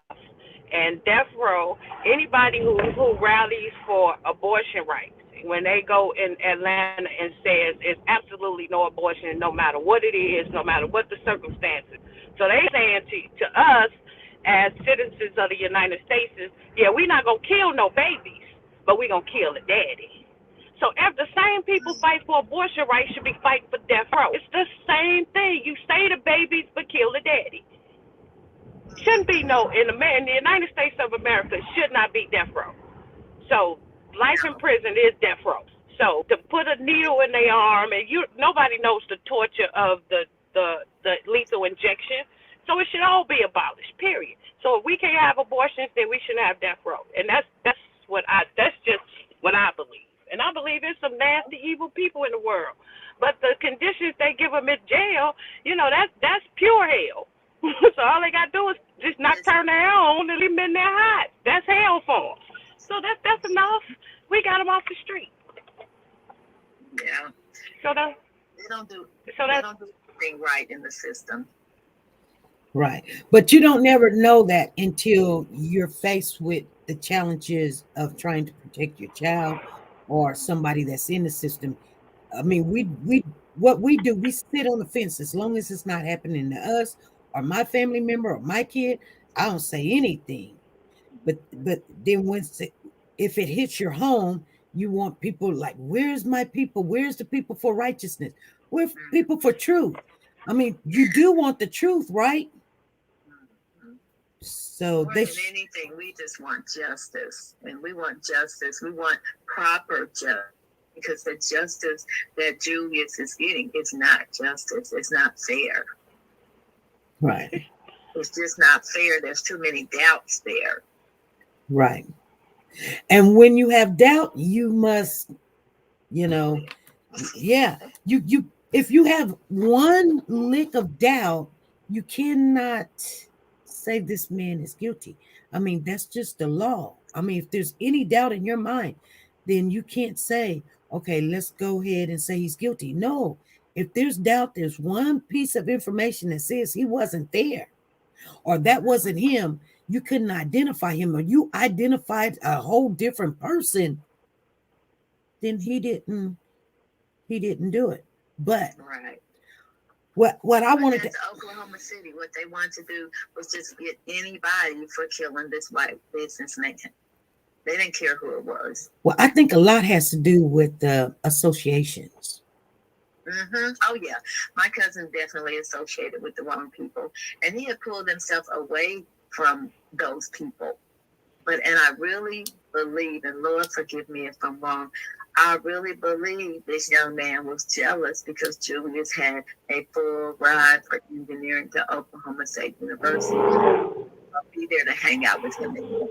And death row, anybody who rallies for abortion rights, when they go in Atlanta and says it's absolutely no abortion, no matter what it is, no matter what the circumstances. So they saying to us as citizens of the United States is, yeah, we're not going to kill no babies, but we're going to kill the daddy. So if the same people fight for abortion rights should be fighting for death row. It's the same thing. You say the babies, but kill the daddy. Shouldn't be no, in the United States of America should not be death row. So life in prison is death row. So to put a needle in their arm, and nobody knows the torture of the lethal injection. So it should all be abolished, period. So if we can't have abortions, then we shouldn't have death row. And that's just what I believe. And I believe there's some nasty, evil people in the world. But the conditions they give them in jail, that's pure hell. So all they got to do is just not turn their on and leave them in there hot. That's hell for them. So that's enough. We got them off the street. Yeah. So they don't do anything right in the system. Right. But you don't never know that until you're faced with the challenges of trying to protect your child or somebody that's in the system. I mean, what we do, we sit on the fence as long as it's not happening to us or my family member or my kid. I don't say anything. But then if it hits your home, you want people like, where's my people? Where's the people for righteousness? Where's people for truth? I mean, you do want the truth, right? So More than anything, we just want justice, and we want justice. We want proper justice, because the justice that Julius is getting is not justice. It's not fair. Right. It's just not fair. There's too many doubts there. Right. And when you have doubt, you must, you if you have one lick of doubt, you cannot say this man is guilty. I mean, that's just the law. I mean, if there's any doubt in your mind, then you can't say, okay, let's go ahead and say he's guilty. No, if there's doubt, there's one piece of information that says he wasn't there or that wasn't him. You couldn't identify him, or you identified a whole different person, then he didn't do it. But right. What I wanted to Oklahoma City, what they wanted to do was just get anybody for killing this white businessman. They didn't care who it was. Well, I think a lot has to do with the associations. Oh yeah, my cousin definitely associated with the wrong people, and he had pulled himself away from those people. And I really believe, and Lord forgive me if I'm wrong, I really believe this young man was jealous because Julius had a full ride for engineering to Oklahoma State University. I'll be there to hang out with him anymore.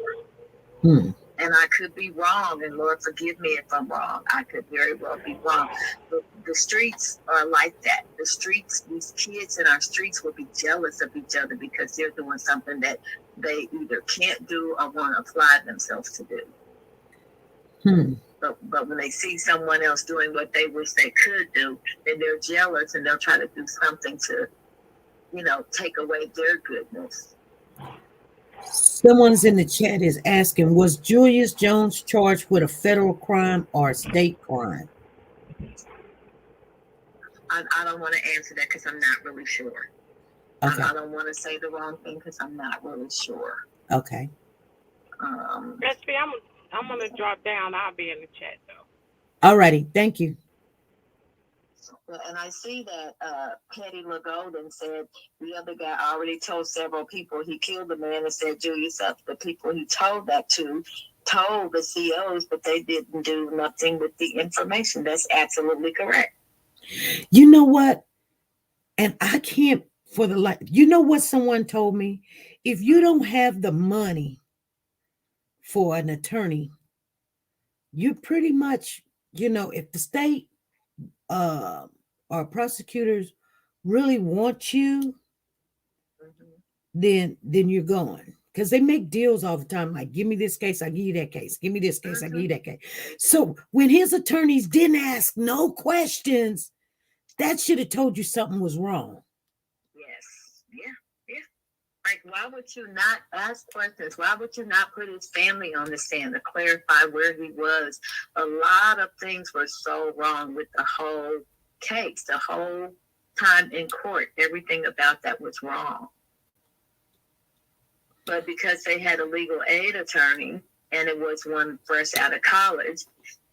And I could be wrong, and Lord forgive me if I'm wrong. I could very well be wrong. The streets are like that. The streets, these kids in our streets will be jealous of each other because they're doing something that they either can't do or want to apply themselves to do. But when they see someone else doing what they wish they could do, then they're jealous and they'll try to do something to, take away their goodness. Someone's in the chat is asking, was Julius Jones charged with a federal crime or a state crime? I don't want to answer that because I'm not really sure. Okay. I don't want to say the wrong thing because I'm not really sure. Okay. I'm going to drop down. I'll be in the chat, though. All righty. Thank you. And I see that Petty LeGolden said the other guy already told several people he killed the man and said Julius up. The people he told that to told the COs, but they didn't do nothing with the information. That's absolutely correct. You know what? And I can't for the life. You know what someone told me? If you don't have the money for an attorney, you pretty much, if the state or prosecutors really want you, then you're going. because they make deals all the time. Like, give me this case, I give you that case. Give me this case, I give you that case. So when his attorneys didn't ask no questions, that should have told you something was wrong. Yes. Yeah. Like, why would you not ask questions? Why would you not put his family on the stand to clarify where he was? A lot of things were so wrong with the whole case, the whole time in court. Everything about that was wrong. But because they had a legal aid attorney, and it was one fresh out of college,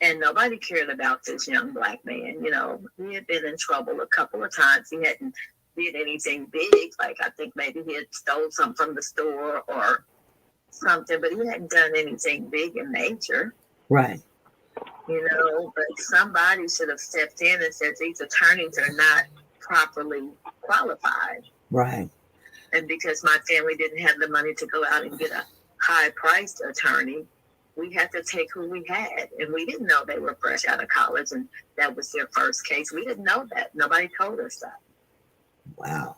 and nobody cared about this young black man. You know, he had been in trouble a couple of times. He hadn't did anything big, like I think maybe he had stole something from the store or something, but he hadn't done anything big in nature. Right. You know, but somebody should have stepped in and said these attorneys are not properly qualified. Right. And because my family didn't have the money to go out and get a high-priced attorney, we had to take who we had. And we didn't know they were fresh out of college and that was their first case. We didn't know that. Nobody told us that. Wow.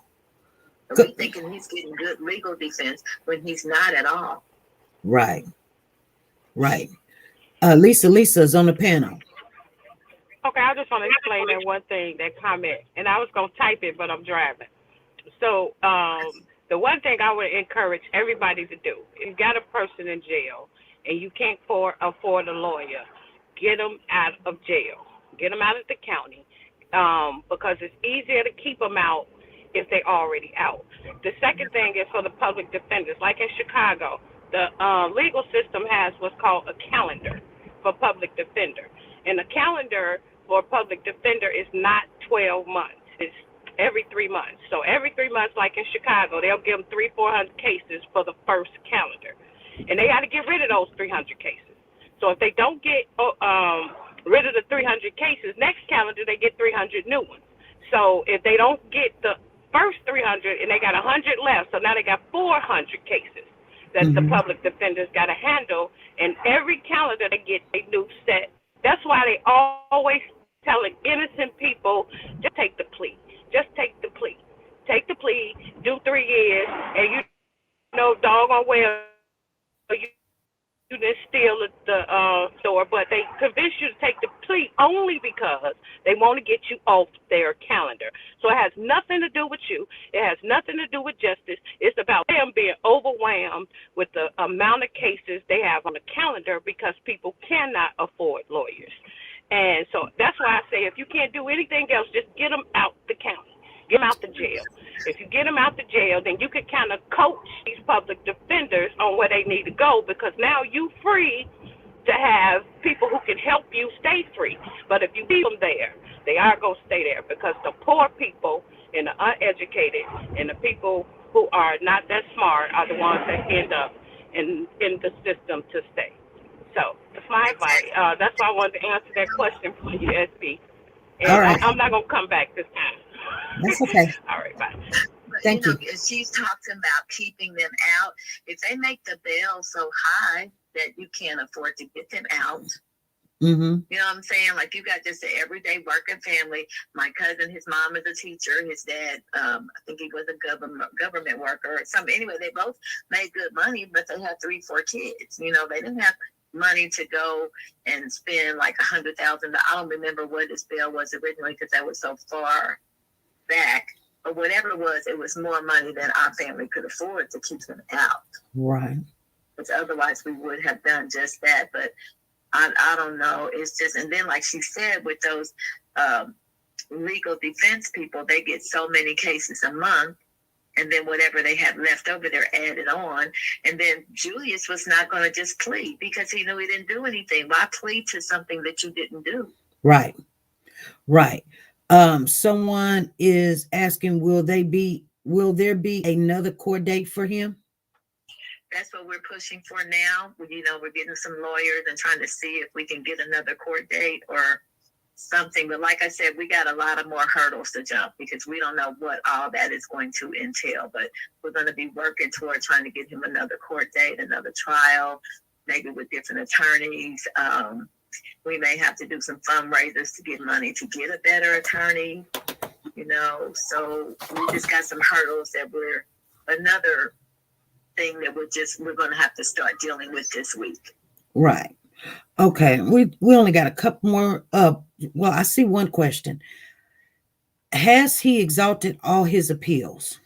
So we thinking he's getting good legal defense when he's not at all. Right. Right. Lisa is on the panel. Okay, I just want to explain that one thing, that comment. And I was going to type it, but I'm driving. So the one thing I would encourage everybody to do, if you got a person in jail and you can't afford a lawyer, get them out of jail. Get them out of the county because it's easier to keep them out if they're already out. The second thing is for the public defenders. Like in Chicago, the legal system has what's called a calendar for public defender. And a calendar for a public defender is not 12 months. It's every 3 months. So every 3 months, like in Chicago, they'll give them 300-400 cases for the first calendar. And they got to get rid of those 300 cases. So if they don't get rid of the 300 cases, next calendar they get 300 new ones. So if they don't get the first 300 and they got 100 left, so now they got 400 cases that the public defenders got to handle. And every calendar they get a new set. That's why they always telling innocent people, just take the plea. Just take the plea. Take the plea, do 3 years, and you know doggone well you didn't steal the store, but they convince you to take the plea only because they want to get you off their calendar. So it has nothing to do with you. It has nothing to do with justice. It's about them being overwhelmed with the amount of cases they have on the calendar because people cannot afford lawyers. And so that's why I say if you can't do anything else, just get them out the county. Get them out the jail. If you get them out the jail, then you can kind of coach these public defenders on where they need to go because now you free to have people who can help you stay free. But if you leave them there, they are going to stay there because the poor people and the uneducated and the people who are not that smart are the ones that end up in the system to stay. So that's my advice. That's why I wanted to answer that question for you, SB. And all right. I'm not going to come back this time. That's okay. All right, bye. Thank you. She's talking about keeping them out. If they make the bail so high that you can't afford to get them out, you know what I'm saying? Like you got just an everyday working family. My cousin, his mom is a teacher. His dad, I think he was a government worker or something. Anyway, they both made good money, but they had 3-4 kids. You know, they didn't have money to go and spend like $100,000. I don't remember what his bill was originally because that was so far back, but whatever it was more money than our family could afford to keep them out. Right. Because otherwise we would have done just that. But I don't know. It's just, and then like she said, with those legal defense people, they get so many cases a month. And then whatever they have left over, they're added on. And then Julius was not going to just plead because he knew he didn't do anything. Why plead to something that you didn't do? Right. Right. Someone is asking, will there be another court date for him? That's what we're pushing for now. You know, we're getting some lawyers and trying to see if we can get another court date or something. But like I said, we got a lot of more hurdles to jump because we don't know what all that is going to entail. But we're going to be working toward trying to get him another court date, another trial, maybe with different attorneys. We may have to do some fundraisers to get money to get a better attorney, you know. So we just got some hurdles that we're another thing that we're going to have to start dealing with this week. Right. Okay. We only got a couple more. Well, I see one question. Has he exalted all his appeals?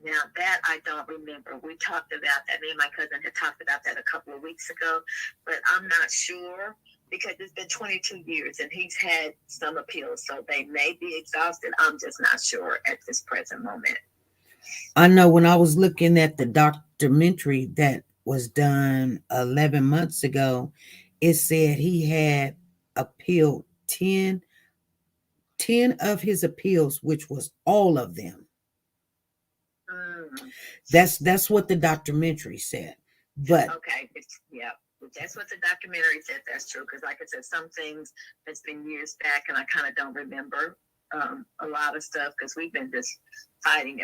Now that I don't remember. We talked about that. Me and my cousin had talked about that a couple of weeks ago, but I'm not sure because it's been 22 years and he's had some appeals, so they may be exhausted. I'm just not sure at this present moment. I know when I was looking at the documentary that was done 11 months ago, it said he had appealed 10 of his appeals, which was all of them. That's what the documentary said. But okay, yeah, that's what the documentary said. That's true because, like I said, some things that's been years back, and I kind of don't remember a lot of stuff because we've been just fighting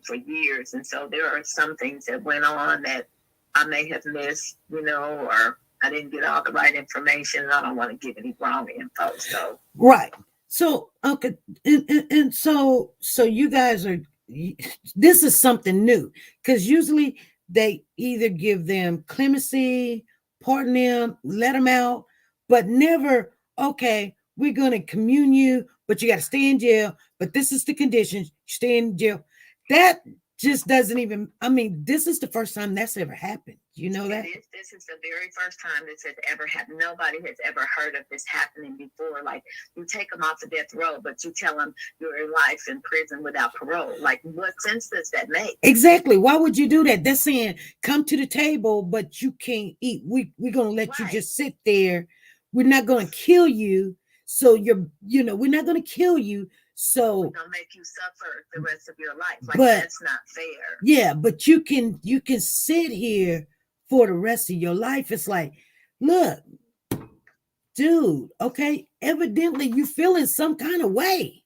for years, and so there are some things that went on that I may have missed, or I didn't get all the right information, and I don't want to give any wrong info. So right, so okay, and so you guys are. This is something new because usually they either give them clemency, pardon them, let them out, but never, okay, we're going to commune you, but you got to stay in jail. But this is the conditions. You stay in jail. That just doesn't even, I mean, this is the first time that's ever happened. You know that? This is the very first time this has ever happened. Nobody has ever heard of this happening before. Like, you take them off the death row, but you tell them you're in life in prison without parole. Like, what sense does that make? Exactly. Why would you do that? They're saying, come to the table, but you can't eat. We're going to let you just sit there. We're not going to kill you. So we're not going to kill you. So we're gonna make you suffer the rest of your life. Like, but, that's not fair. Yeah, but you can sit here for the rest of your life. It's like, look, dude, okay, evidently you feeling some kind of way.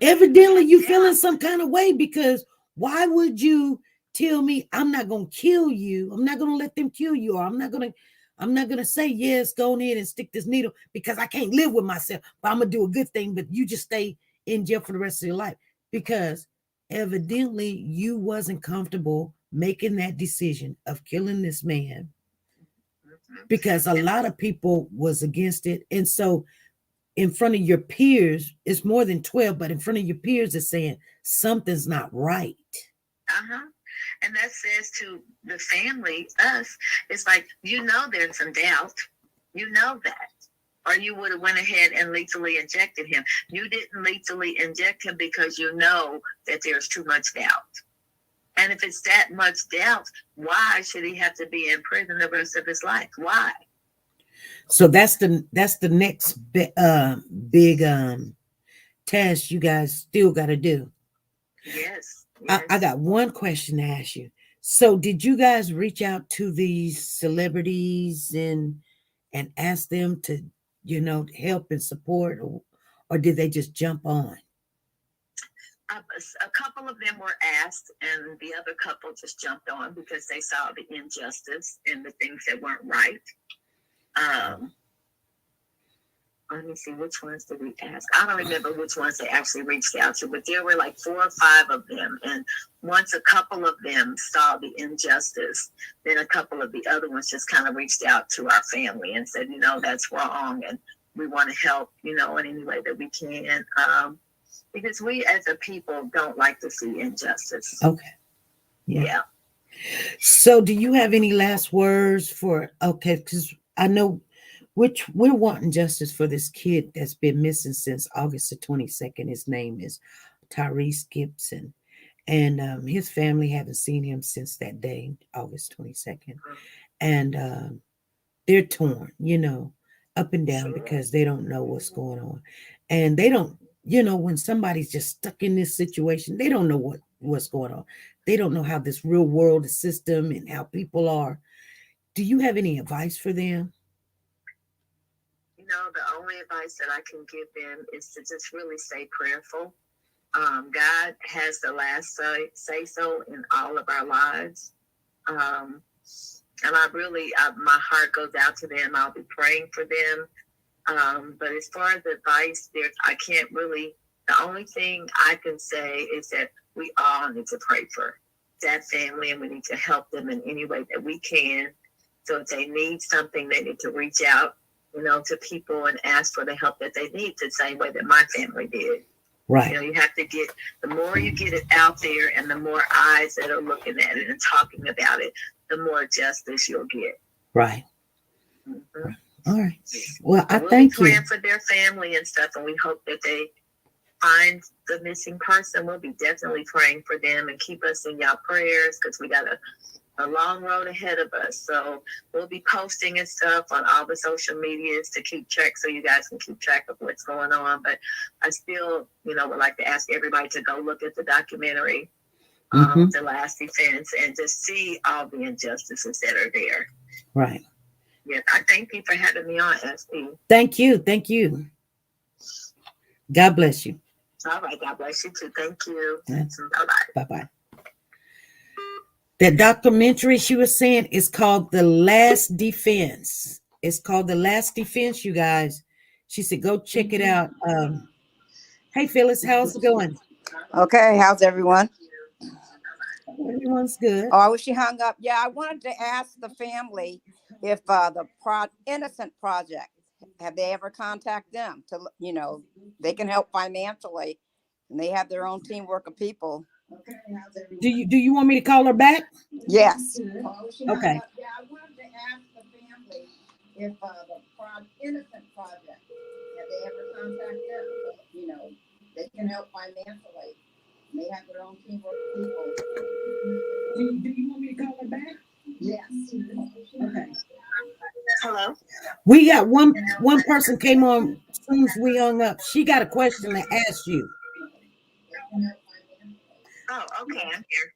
Evidently you feeling some kind of way because why would you tell me I'm not gonna kill you? I'm not gonna let them kill you, or I'm not gonna say, yes, go ahead and stick this needle because I can't live with myself, but I'm gonna do a good thing, but you just stay in jail for the rest of your life because evidently you wasn't comfortable making that decision of killing this man because a lot of people was against it. And so in front of your peers, it's more than 12, but in front of your peers, it's saying something's not right. And that says to the family, us, it's like, there's some doubt. You know that. Or you would have went ahead and lethally injected him. You didn't lethally inject him because you know that there's too much doubt. And if it's that much doubt, why should he have to be in prison the rest of his life? Why? So that's the next big test you guys still got to do. Yes. I got one question to ask you. So did you guys reach out to these celebrities and ask them to, help and support, or did they just jump on? A couple of them were asked, and the other couple just jumped on because they saw the injustice and the things that weren't right. Let me see, which ones did we ask? I don't remember which ones they actually reached out to, but there were like 4 or 5 of them. And once a couple of them saw the injustice, then a couple of the other ones just kind of reached out to our family and said, that's wrong. And we want to help, in any way that we can. Because we as a people don't like to see injustice. Okay. Yeah. So do you have any last words because I know we're wanting justice for this kid that's been missing since August the 22nd. His name is Tyrese Gibson. And his family haven't seen him since that day, August 22nd. And they're torn, up and down because they don't know what's going on. And they don't, when somebody's just stuck in this situation, they don't know what's going on. They don't know how this real world system and how people are. Do you have any advice for them? The only advice that I can give them is to just really stay prayerful. God has the last say so in all of our lives. And I really, my heart goes out to them. I'll be praying for them. But as far as advice, I can't really The only thing I can say is that we all need to pray for that family, and we need to help them in any way that we can. So if they need something, they need to reach out, to people and ask for the help that they need, the same way that my family did. Right. You have to the more you get it out there and the more eyes that are looking at it and talking about it, the more justice you'll get. Right. Mm-hmm. All right. Well, I we'll thank be you. praying for their family and stuff, and we hope that they find the missing person. We'll be definitely praying for them, and keep us in y'all prayers, because we got a long road ahead of us. So we'll be posting and stuff on all the social medias to keep track, so you guys can keep track of what's going on. But I still, would like to ask everybody to go look at the documentary, The Last Defense, and to see all the injustices that are there. Right. Yes, I thank you for having me on, SP. Thank you. Thank you. God bless you. All right. God bless you too. Thank you. Yes. Bye-bye. Bye-bye. The documentary she was saying is called The Last Defense. It's called The Last Defense, you guys. She said, go check it out. Hey, Phyllis, how's it going? Okay, how's everyone? Everyone's good. Oh, I wish she hung up. Yeah, I wanted to ask the family if the Innocent Project, have they ever contacted them to, they can help financially, and they have their own teamwork of people. Do you want me to call her back? Yes. Okay. Yeah, I wanted to ask the family if the Innocent Project, have they ever contacted them? They can help financially. They have their own teamwork of people. Do you want me to call her back? Yes. Okay. Hello. We got one person came on as soon as we hung up. She got a question to ask you. Oh, okay. I'm here.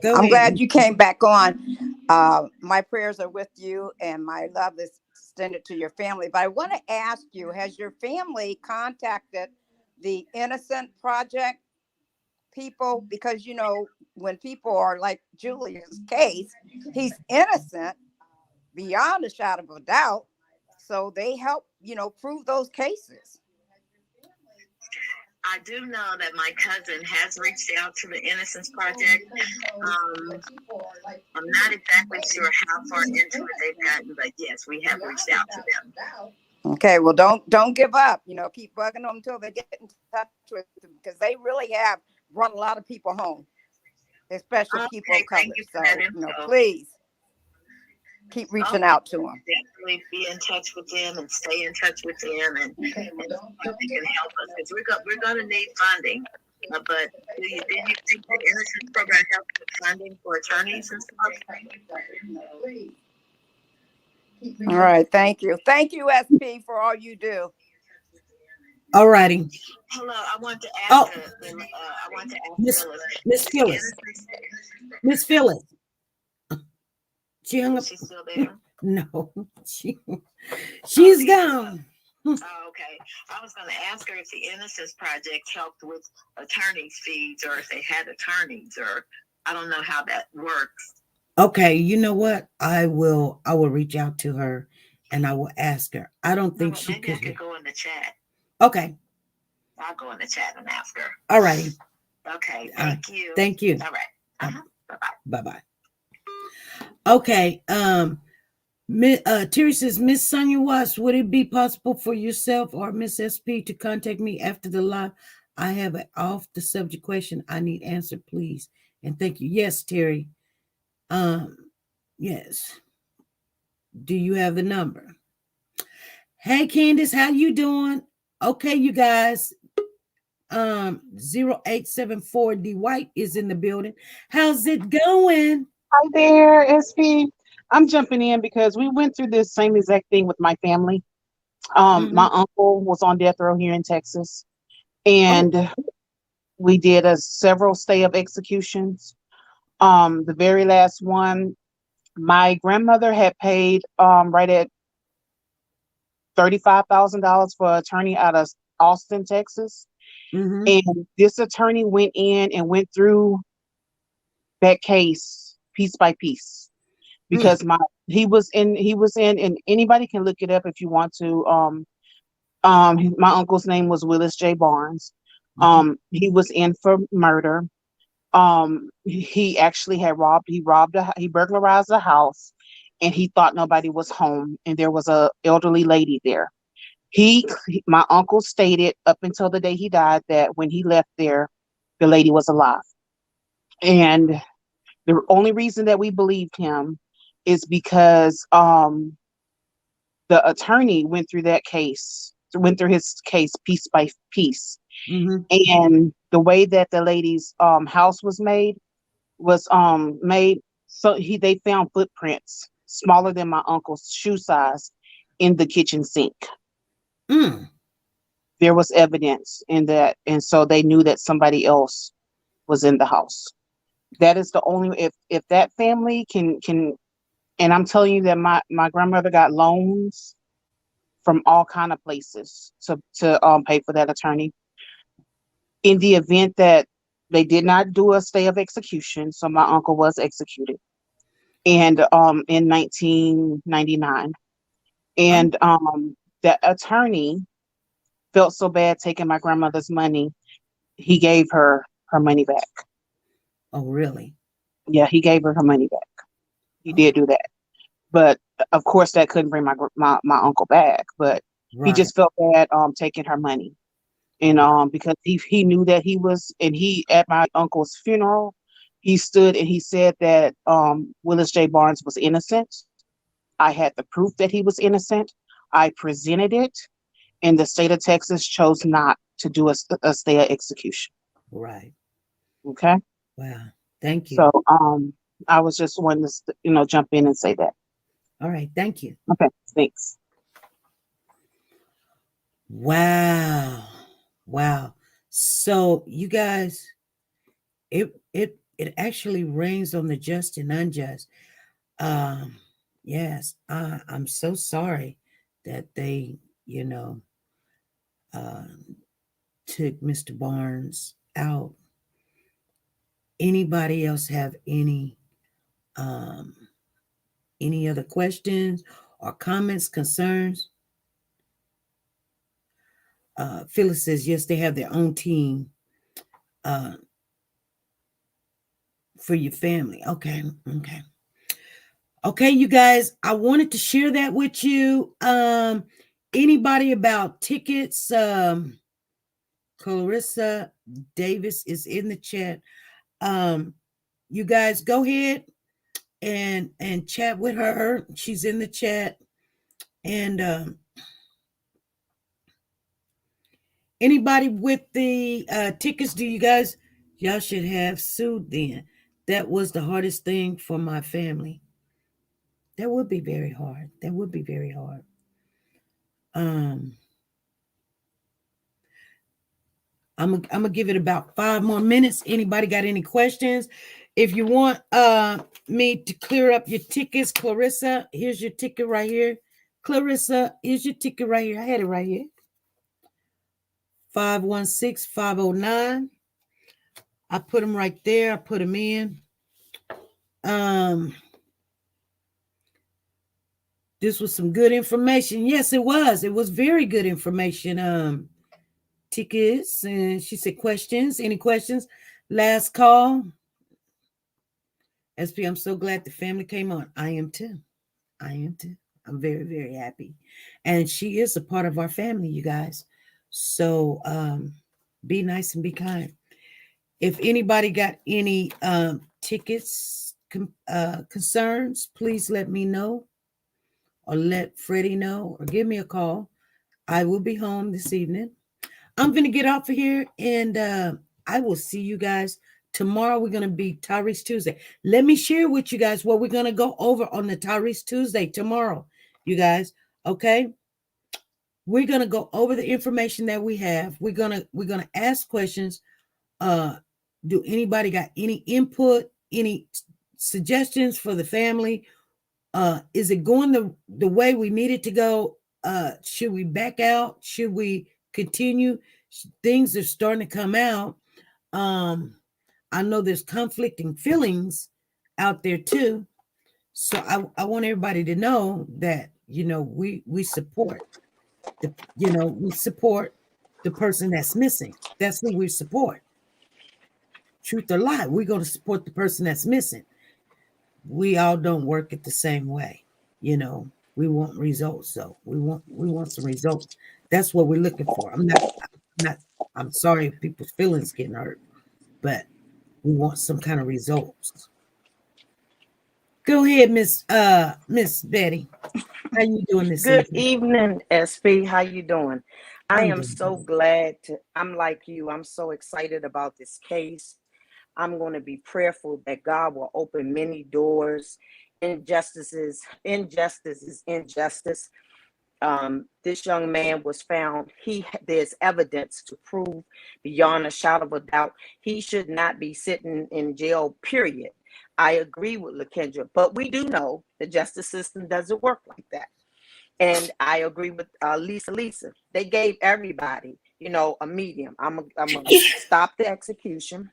Go I'm ahead. glad you came back on. My prayers are with you, and my love is extended to your family. But I want to ask you, has your family contacted the Innocent Project people? Because, when people are like Julius' case, he's innocent beyond a shadow of a doubt. So they help, prove those cases. I do know that my cousin has reached out to the Innocence Project. I'm not exactly sure how far into it they've gotten, but yes, we have reached out to them. Okay, well, don't give up. Keep bugging them until they get in touch with them, because they really have brought a lot of people home, especially people of color. So, please keep reaching out to them. Definitely be in touch with them and stay in touch with them, and they can help us, because we're going to need funding. But do you think the Innocence Program helps with funding for attorneys and stuff? All right, thank you. Thank you, SP, for all you do. All righty. Hello, I want to ask Miss Phyllis. Miss Phyllis. She hung up. She's still there? No, she's gone. Oh, okay. I was going to ask her if the Innocence Project helped with attorney's fees, or if they had attorneys, or I don't know how that works. Okay, you know what? I will reach out to her and I will ask her. I don't think she maybe could. I could go in the chat. Okay. I'll go in the chat and ask her. All righty. Okay. Thank you. Thank you. All right. Bye-bye. Bye-bye. Okay. Terry says, Miss Sonia Watts, would it be possible for yourself or Miss SP to contact me after the live? I have an off the subject question I need answered, please. And thank you. Yes, Terry. Yes. Do you have the number? Hey, Candace, how you doing? Okay, you guys. 0874 D White is in the building. How's it going? Hi there, SP. I'm jumping in because we went through this same exact thing with my family. My uncle was on death row here in Texas, and we did several stay of executions. The very last one, my grandmother had paid right at $35,000 for an attorney out of Austin, Texas. And this attorney went in and went through that case piece by piece, because he was in, and anybody can look it up if you want to. My uncle's name was Willis J. Barnes. He was in for murder. He actually he burglarized a house, and he thought nobody was home, and there was a elderly lady there. My uncle stated up until the day he died that when he left there, the lady was alive. And the only reason that we believed him is because the attorney went through his case piece by piece. And the way that the lady's house was made so they found footprints smaller than my uncle's shoe size in the kitchen sink. There was evidence in that, and so they knew that somebody else was in the house. That is the only, if that family can, and I'm telling you that my grandmother got loans from all kind of places to pay for that attorney. In the event that they did not do a stay of execution, so my uncle was executed, and in 1999, and the attorney felt so bad taking my grandmother's money, he gave her money back. Oh, really? Yeah, he gave her money back. He did do that, but of course that couldn't bring my uncle back. But he just felt bad taking her money, and because he knew that he was, and he at my uncle's funeral, he stood and he said that Willis J. Barnes was innocent. I had the proof that he was innocent. I presented it, and the state of Texas chose not to do a stay of execution. Right. Okay. Wow. Thank you. So I was just wanting to jump in and say that. All right. Thank you. Okay. Thanks. Wow. So you guys, it actually rains on the just and unjust. Yes, I'm so sorry that they, took Mr. Barnes out. Anybody else have any other questions or comments, concerns? Phyllis says, yes, they have their own team for your family. Okay, you guys, I wanted to share that with you. Anybody about tickets? Clarissa Davis is in the chat. You guys go ahead and chat with her. She's in the chat. And anybody with the tickets, y'all should have sued then. That was the hardest thing for my family. That would be very hard. I'm gonna give it about 5 more minutes. Anybody got any questions? If you want me to clear up your tickets, Clarissa, here's your ticket right here. Clarissa, here's your ticket right here. I had it right here. 516-509. I put them right there. I put them in. This was some good information. Yes, it was. It was very good information. Tickets, and she said questions. Any questions? Last call. SP, I'm so glad the family came on. I am too. I'm very, very happy. And she is a part of our family, you guys. So be nice and be kind. If anybody got any tickets, concerns, please let me know, or let Freddie know, or give me a call. I will be home this evening. I'm going to get off of here, and I will see you guys tomorrow. We're going to be Tyrese Tuesday. Let me share with you guys what we're going to go over on the Tyrese Tuesday tomorrow, you guys. Okay? We're going to go over the information that we have. We're going to ask questions. Do anybody got any input, any suggestions for the family? Is it going the way we need it to go? Should we back out? Should we continue? Things are starting to come out. I know there's conflicting feelings out there too. So I want everybody to know that, we support we support the person that's missing. That's who we support. Truth or lie, we're going to support the person that's missing. We all don't work it the same way. You know, we want results, so we want some results. That's what we're looking for. I'm sorry if people's feelings getting hurt, but we want some kind of results. Go ahead, Miss Betty. How you doing this Good evening? evening, SP. How you doing? I I'm am doing so good. glad I'm like you. I'm so excited about this case. I'm going to be prayerful that God will open many doors. Injustice is injustice. This young man was found. There's evidence to prove beyond a shadow of a doubt he should not be sitting in jail, period. I agree with LaKendra, but we do know the justice system doesn't work like that. And I agree with Lisa. They gave everybody, a medium. I'm gonna stop the execution,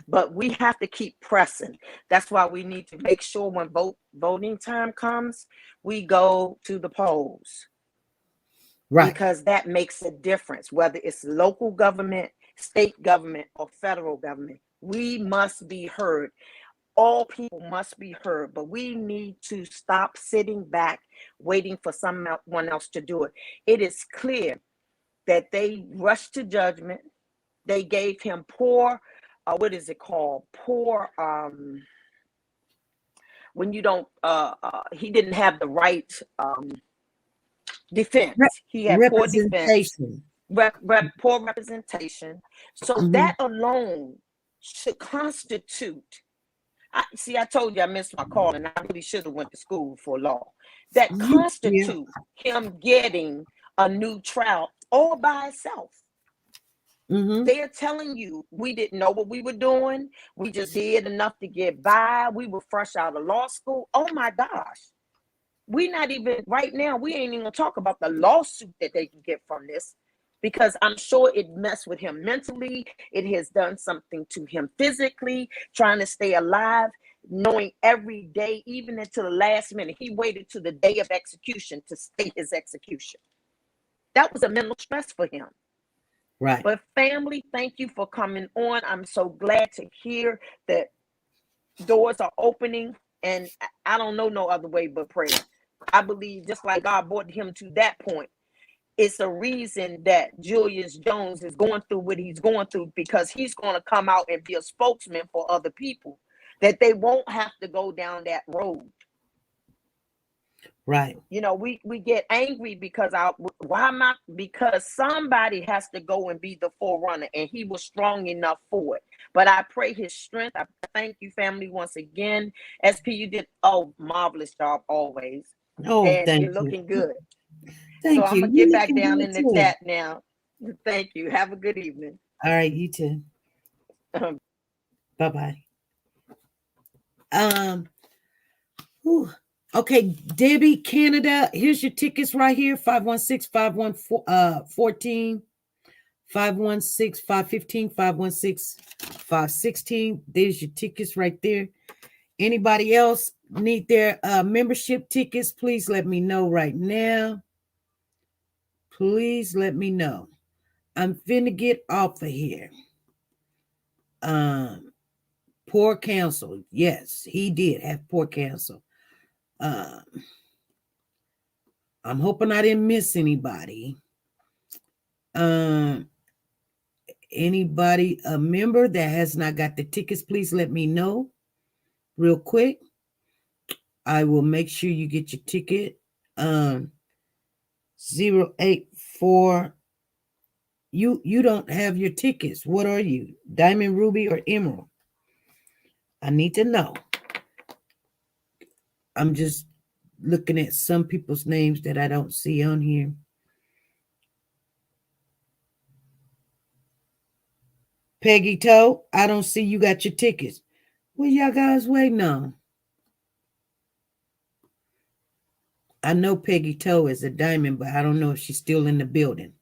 but we have to keep pressing. That's why we need to make sure when voting time comes, we go to the polls. Right. Because that makes a difference, whether it's local government, state government, or federal government. We must be heard. All people must be heard, but we need to stop sitting back waiting for someone else to do it. It is clear that they rushed to judgment. They gave him poor, what is it called? Poor, when you don't, he didn't have the right defense. He had poor defense, poor representation. So that alone should constitute. I told you I missed my call, and I really should have went to school for law. That constitutes him getting a new trial all by itself. They're telling you we didn't know what we were doing. We just did enough to get by. We were fresh out of law school. Oh my gosh. We not even right now. We ain't even gonna talk about the lawsuit that they can get from this, because I'm sure it messed with him mentally. It has done something to him physically, trying to stay alive, knowing every day, even until the last minute. He waited to the day of execution to state his execution. That was a mental stress for him. Right. But family, thank you for coming on. I'm so glad to hear that doors are opening, and I don't know no other way but prayer. I believe just like God brought him to that point, it's a reason that Julius Jones is going through what he's going through, because he's going to come out and be a spokesman for other people, that they won't have to go down that road. Right. We get angry because because somebody has to go and be the forerunner, and he was strong enough for it. But I pray his strength. I thank you, family, once again. SP, you did marvelous job always. And Thank you're looking good. Thank so you. I'm gonna get back down in the chat now. Thank you. Have a good evening. All right, you too. Bye-bye. Okay, Debbie, Canada, here's your tickets right here. 516-514, 516-515, 516-516. There's your tickets right there. Anybody else need their membership tickets? Please let me know right now. Please let me know. I'm finna get off of here. Poor counsel. Yes, he did have poor counsel. I'm hoping I didn't miss anybody. Anybody, a member that has not got the tickets, please let me know real quick. I will make sure you get your ticket. 084. You don't have your tickets. What are you? Diamond, Ruby, or Emerald? I need to know. I'm just looking at some people's names that I don't see on here. Peggy Toe, I don't see you got your tickets. What y'all guys waiting on? I know Peggy Toe is a diamond, but I don't know if she's still in the building.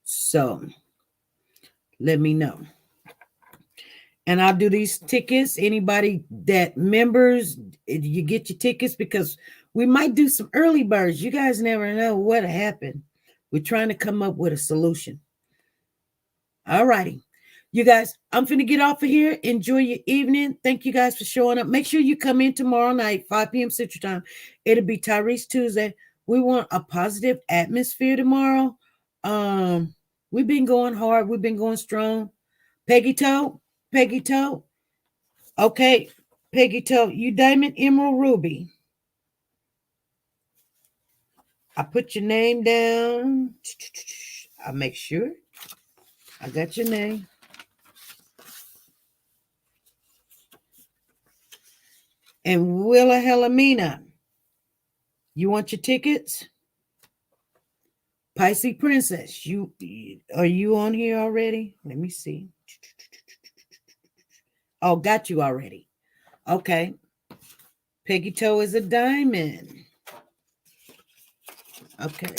So let me know. And I'll do these tickets. Anybody that members, you get your tickets, because we might do some early birds. You guys never know what happened. We're trying to come up with a solution. All righty. You guys, I'm finna get off of here. Enjoy your evening. Thank you guys for showing up. Make sure you come in tomorrow night, 5 p.m. Central Time. It'll be Tyrese Tuesday. We want a positive atmosphere tomorrow. We've been going hard. We've been going strong. Peggy Toe. Okay, Peggy Toe, you diamond, emerald, ruby. I put your name down. I'll make sure I got your name. And Willa Hellamina, you want your tickets? Pisces Princess, are you on here already? Let me see. Oh, got you already. Okay. Peggy Toe is a diamond. Okay.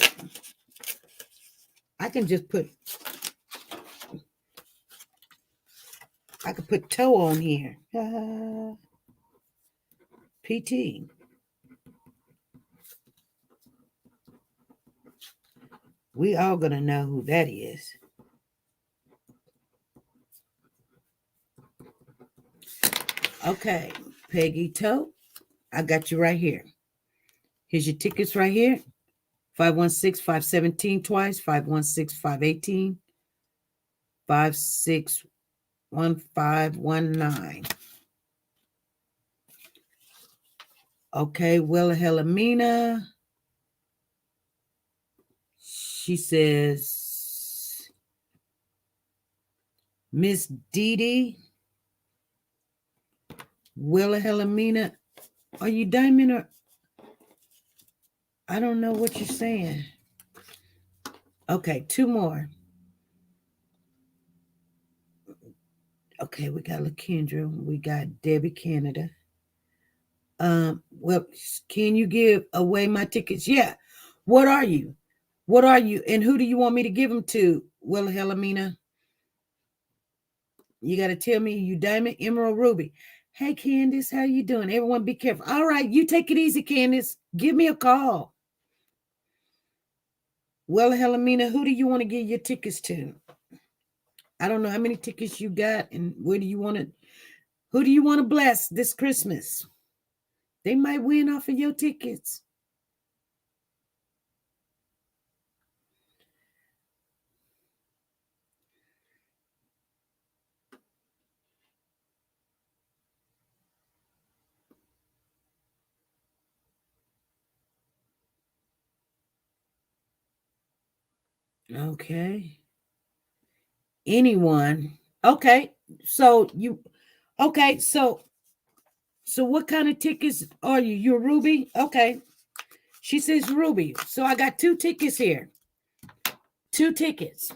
I can put toe on here. PT. We all gonna know who that is. Okay, Peggy Toe, I got you right here. Here's your tickets right here. 516-517 twice, 516-518, 561519. Okay, Willa Hellamina. She says, Miss Dee Dee. Willa Hellamina, are you diamond or? I don't know what you're saying. Okay, 2 more. Okay, we got LaKendra. We got Debbie Canada. Well, can you give away my tickets? Yeah. What are you? And who do you want me to give them to? Willa Hellamina. You got to tell me you diamond, emerald, ruby. Hey, Candace, how you doing? Everyone be careful. All right, you take it easy, Candace. Give me a call. Well, Hellamina, who do you want to give your tickets to? I don't know how many tickets you got and who do you want to bless this Christmas? They might win off of your tickets. Okay. Anyone? Okay. So what kind of tickets are you? You're Ruby? Okay. She says Ruby. So I got 2 tickets here. 2 tickets.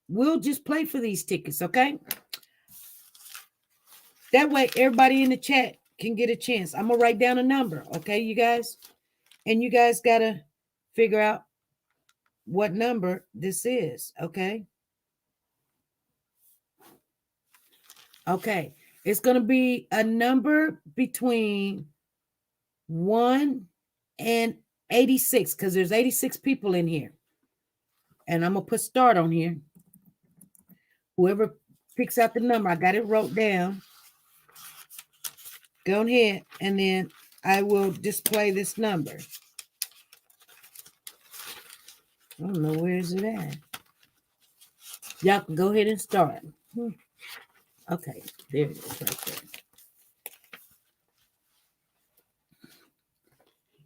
We'll just play for these tickets, okay? That way everybody in the chat can get a chance. I'm gonna write down a number, okay, you guys? And you guys gotta figure out what number this is, okay? Okay, it's going to be a number between 1 and 86 because there's 86 people in here. And I'm going to put start on here. Whoever picks out the number, I got it wrote down. Go ahead, and then I will display this number. I don't know where is it at. Y'all can go ahead and start. Okay, there it is right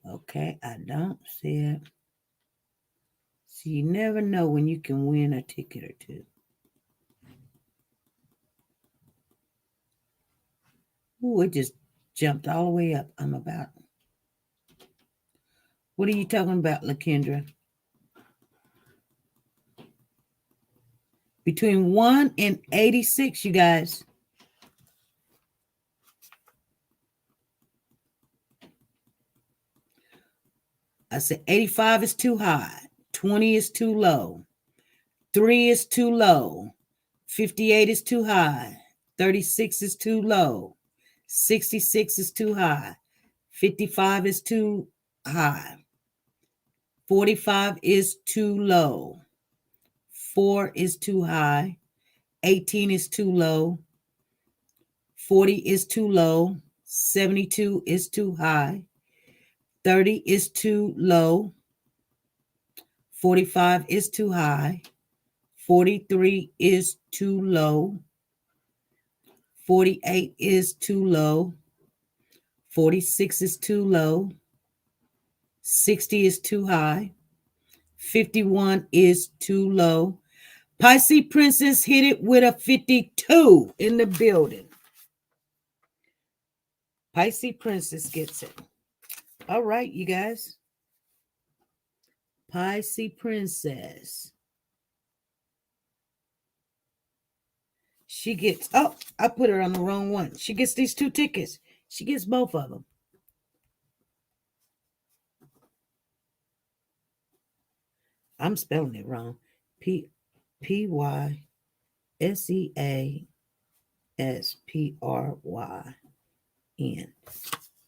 there. Okay, I don't see it. So you never know when you can win a ticket or 2. Ooh, it just jumped all the way up. What are you talking about, LaKendra? Between 1 and 86, you guys. I said 85 is too high. 20 is too low. 3 is too low. 58 is too high. 36 is too low. 66 is too high. 55 is too high. 45 is too low. 4 is too high. 18 is too low. 40 is too low. 72 is too high. 30 is too low. 45 is too high. 43 is too low. 48 is too low. 46 is too low. 60 is too high. 51 is too low. Pisces Princess hit it with a 52 in the building. Pisces Princess gets it. All right, you guys. Pisces Princess. She gets, oh, I put her on the wrong one. She gets these 2 tickets. She gets both of them. I'm spelling it wrong. PYSEASPRYN.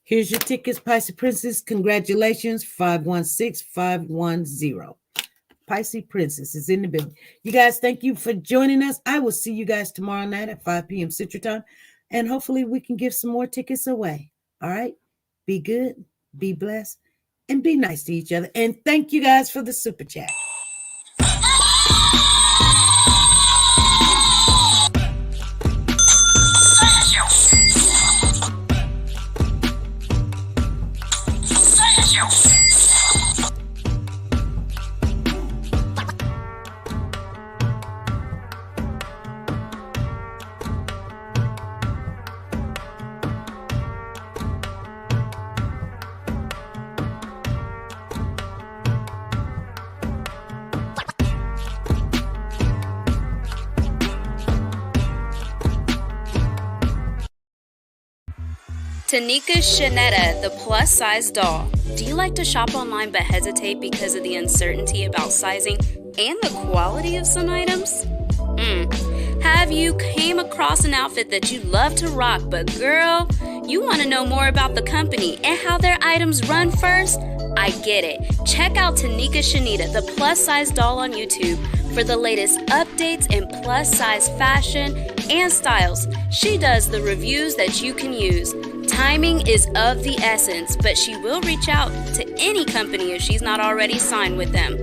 Here's your tickets, Pisces Princess. Congratulations. 516510. Pisces Princess is in the building. You guys, thank you for joining us. I will see you guys tomorrow night at 5 p.m. Central Time. And hopefully we can give some more tickets away. All right? Be good, be blessed, and be nice to each other. And thank you guys for the super chat. TeNika Shenette, the plus-size doll. Do you like to shop online but hesitate because of the uncertainty about sizing and the quality of some items? Have you came across an outfit that you love to rock, but girl, you want to know more about the company and how their items run first? I get it. Check out TeNika Shenette, the plus-size doll on YouTube for the latest updates in plus-size fashion and styles. She does the reviews that you can use. Timing is of the essence, but she will reach out to any company if she's not already signed with them.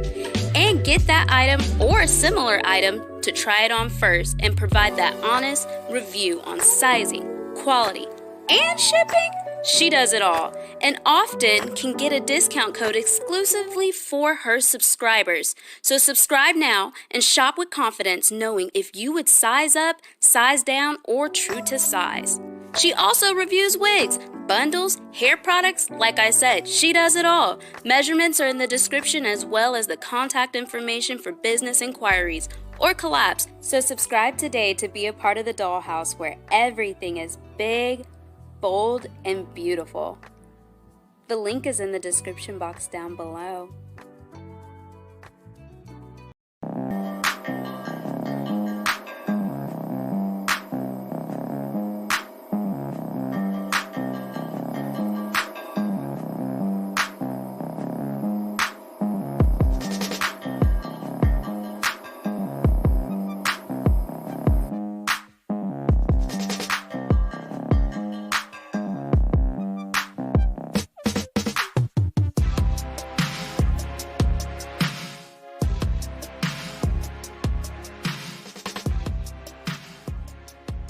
And get that item or a similar item to try it on first and provide that honest review on sizing, quality, and shipping. She does it all and often can get a discount code exclusively for her subscribers. So subscribe now and shop with confidence, knowing if you would size up, size down, or true to size. She also reviews wigs, bundles, hair products. Like I said, she does it all. Measurements are in the description as well as the contact information for business inquiries or collabs. So subscribe today to be a part of the dollhouse where everything is big, bold, and beautiful. The link is in the description box down below.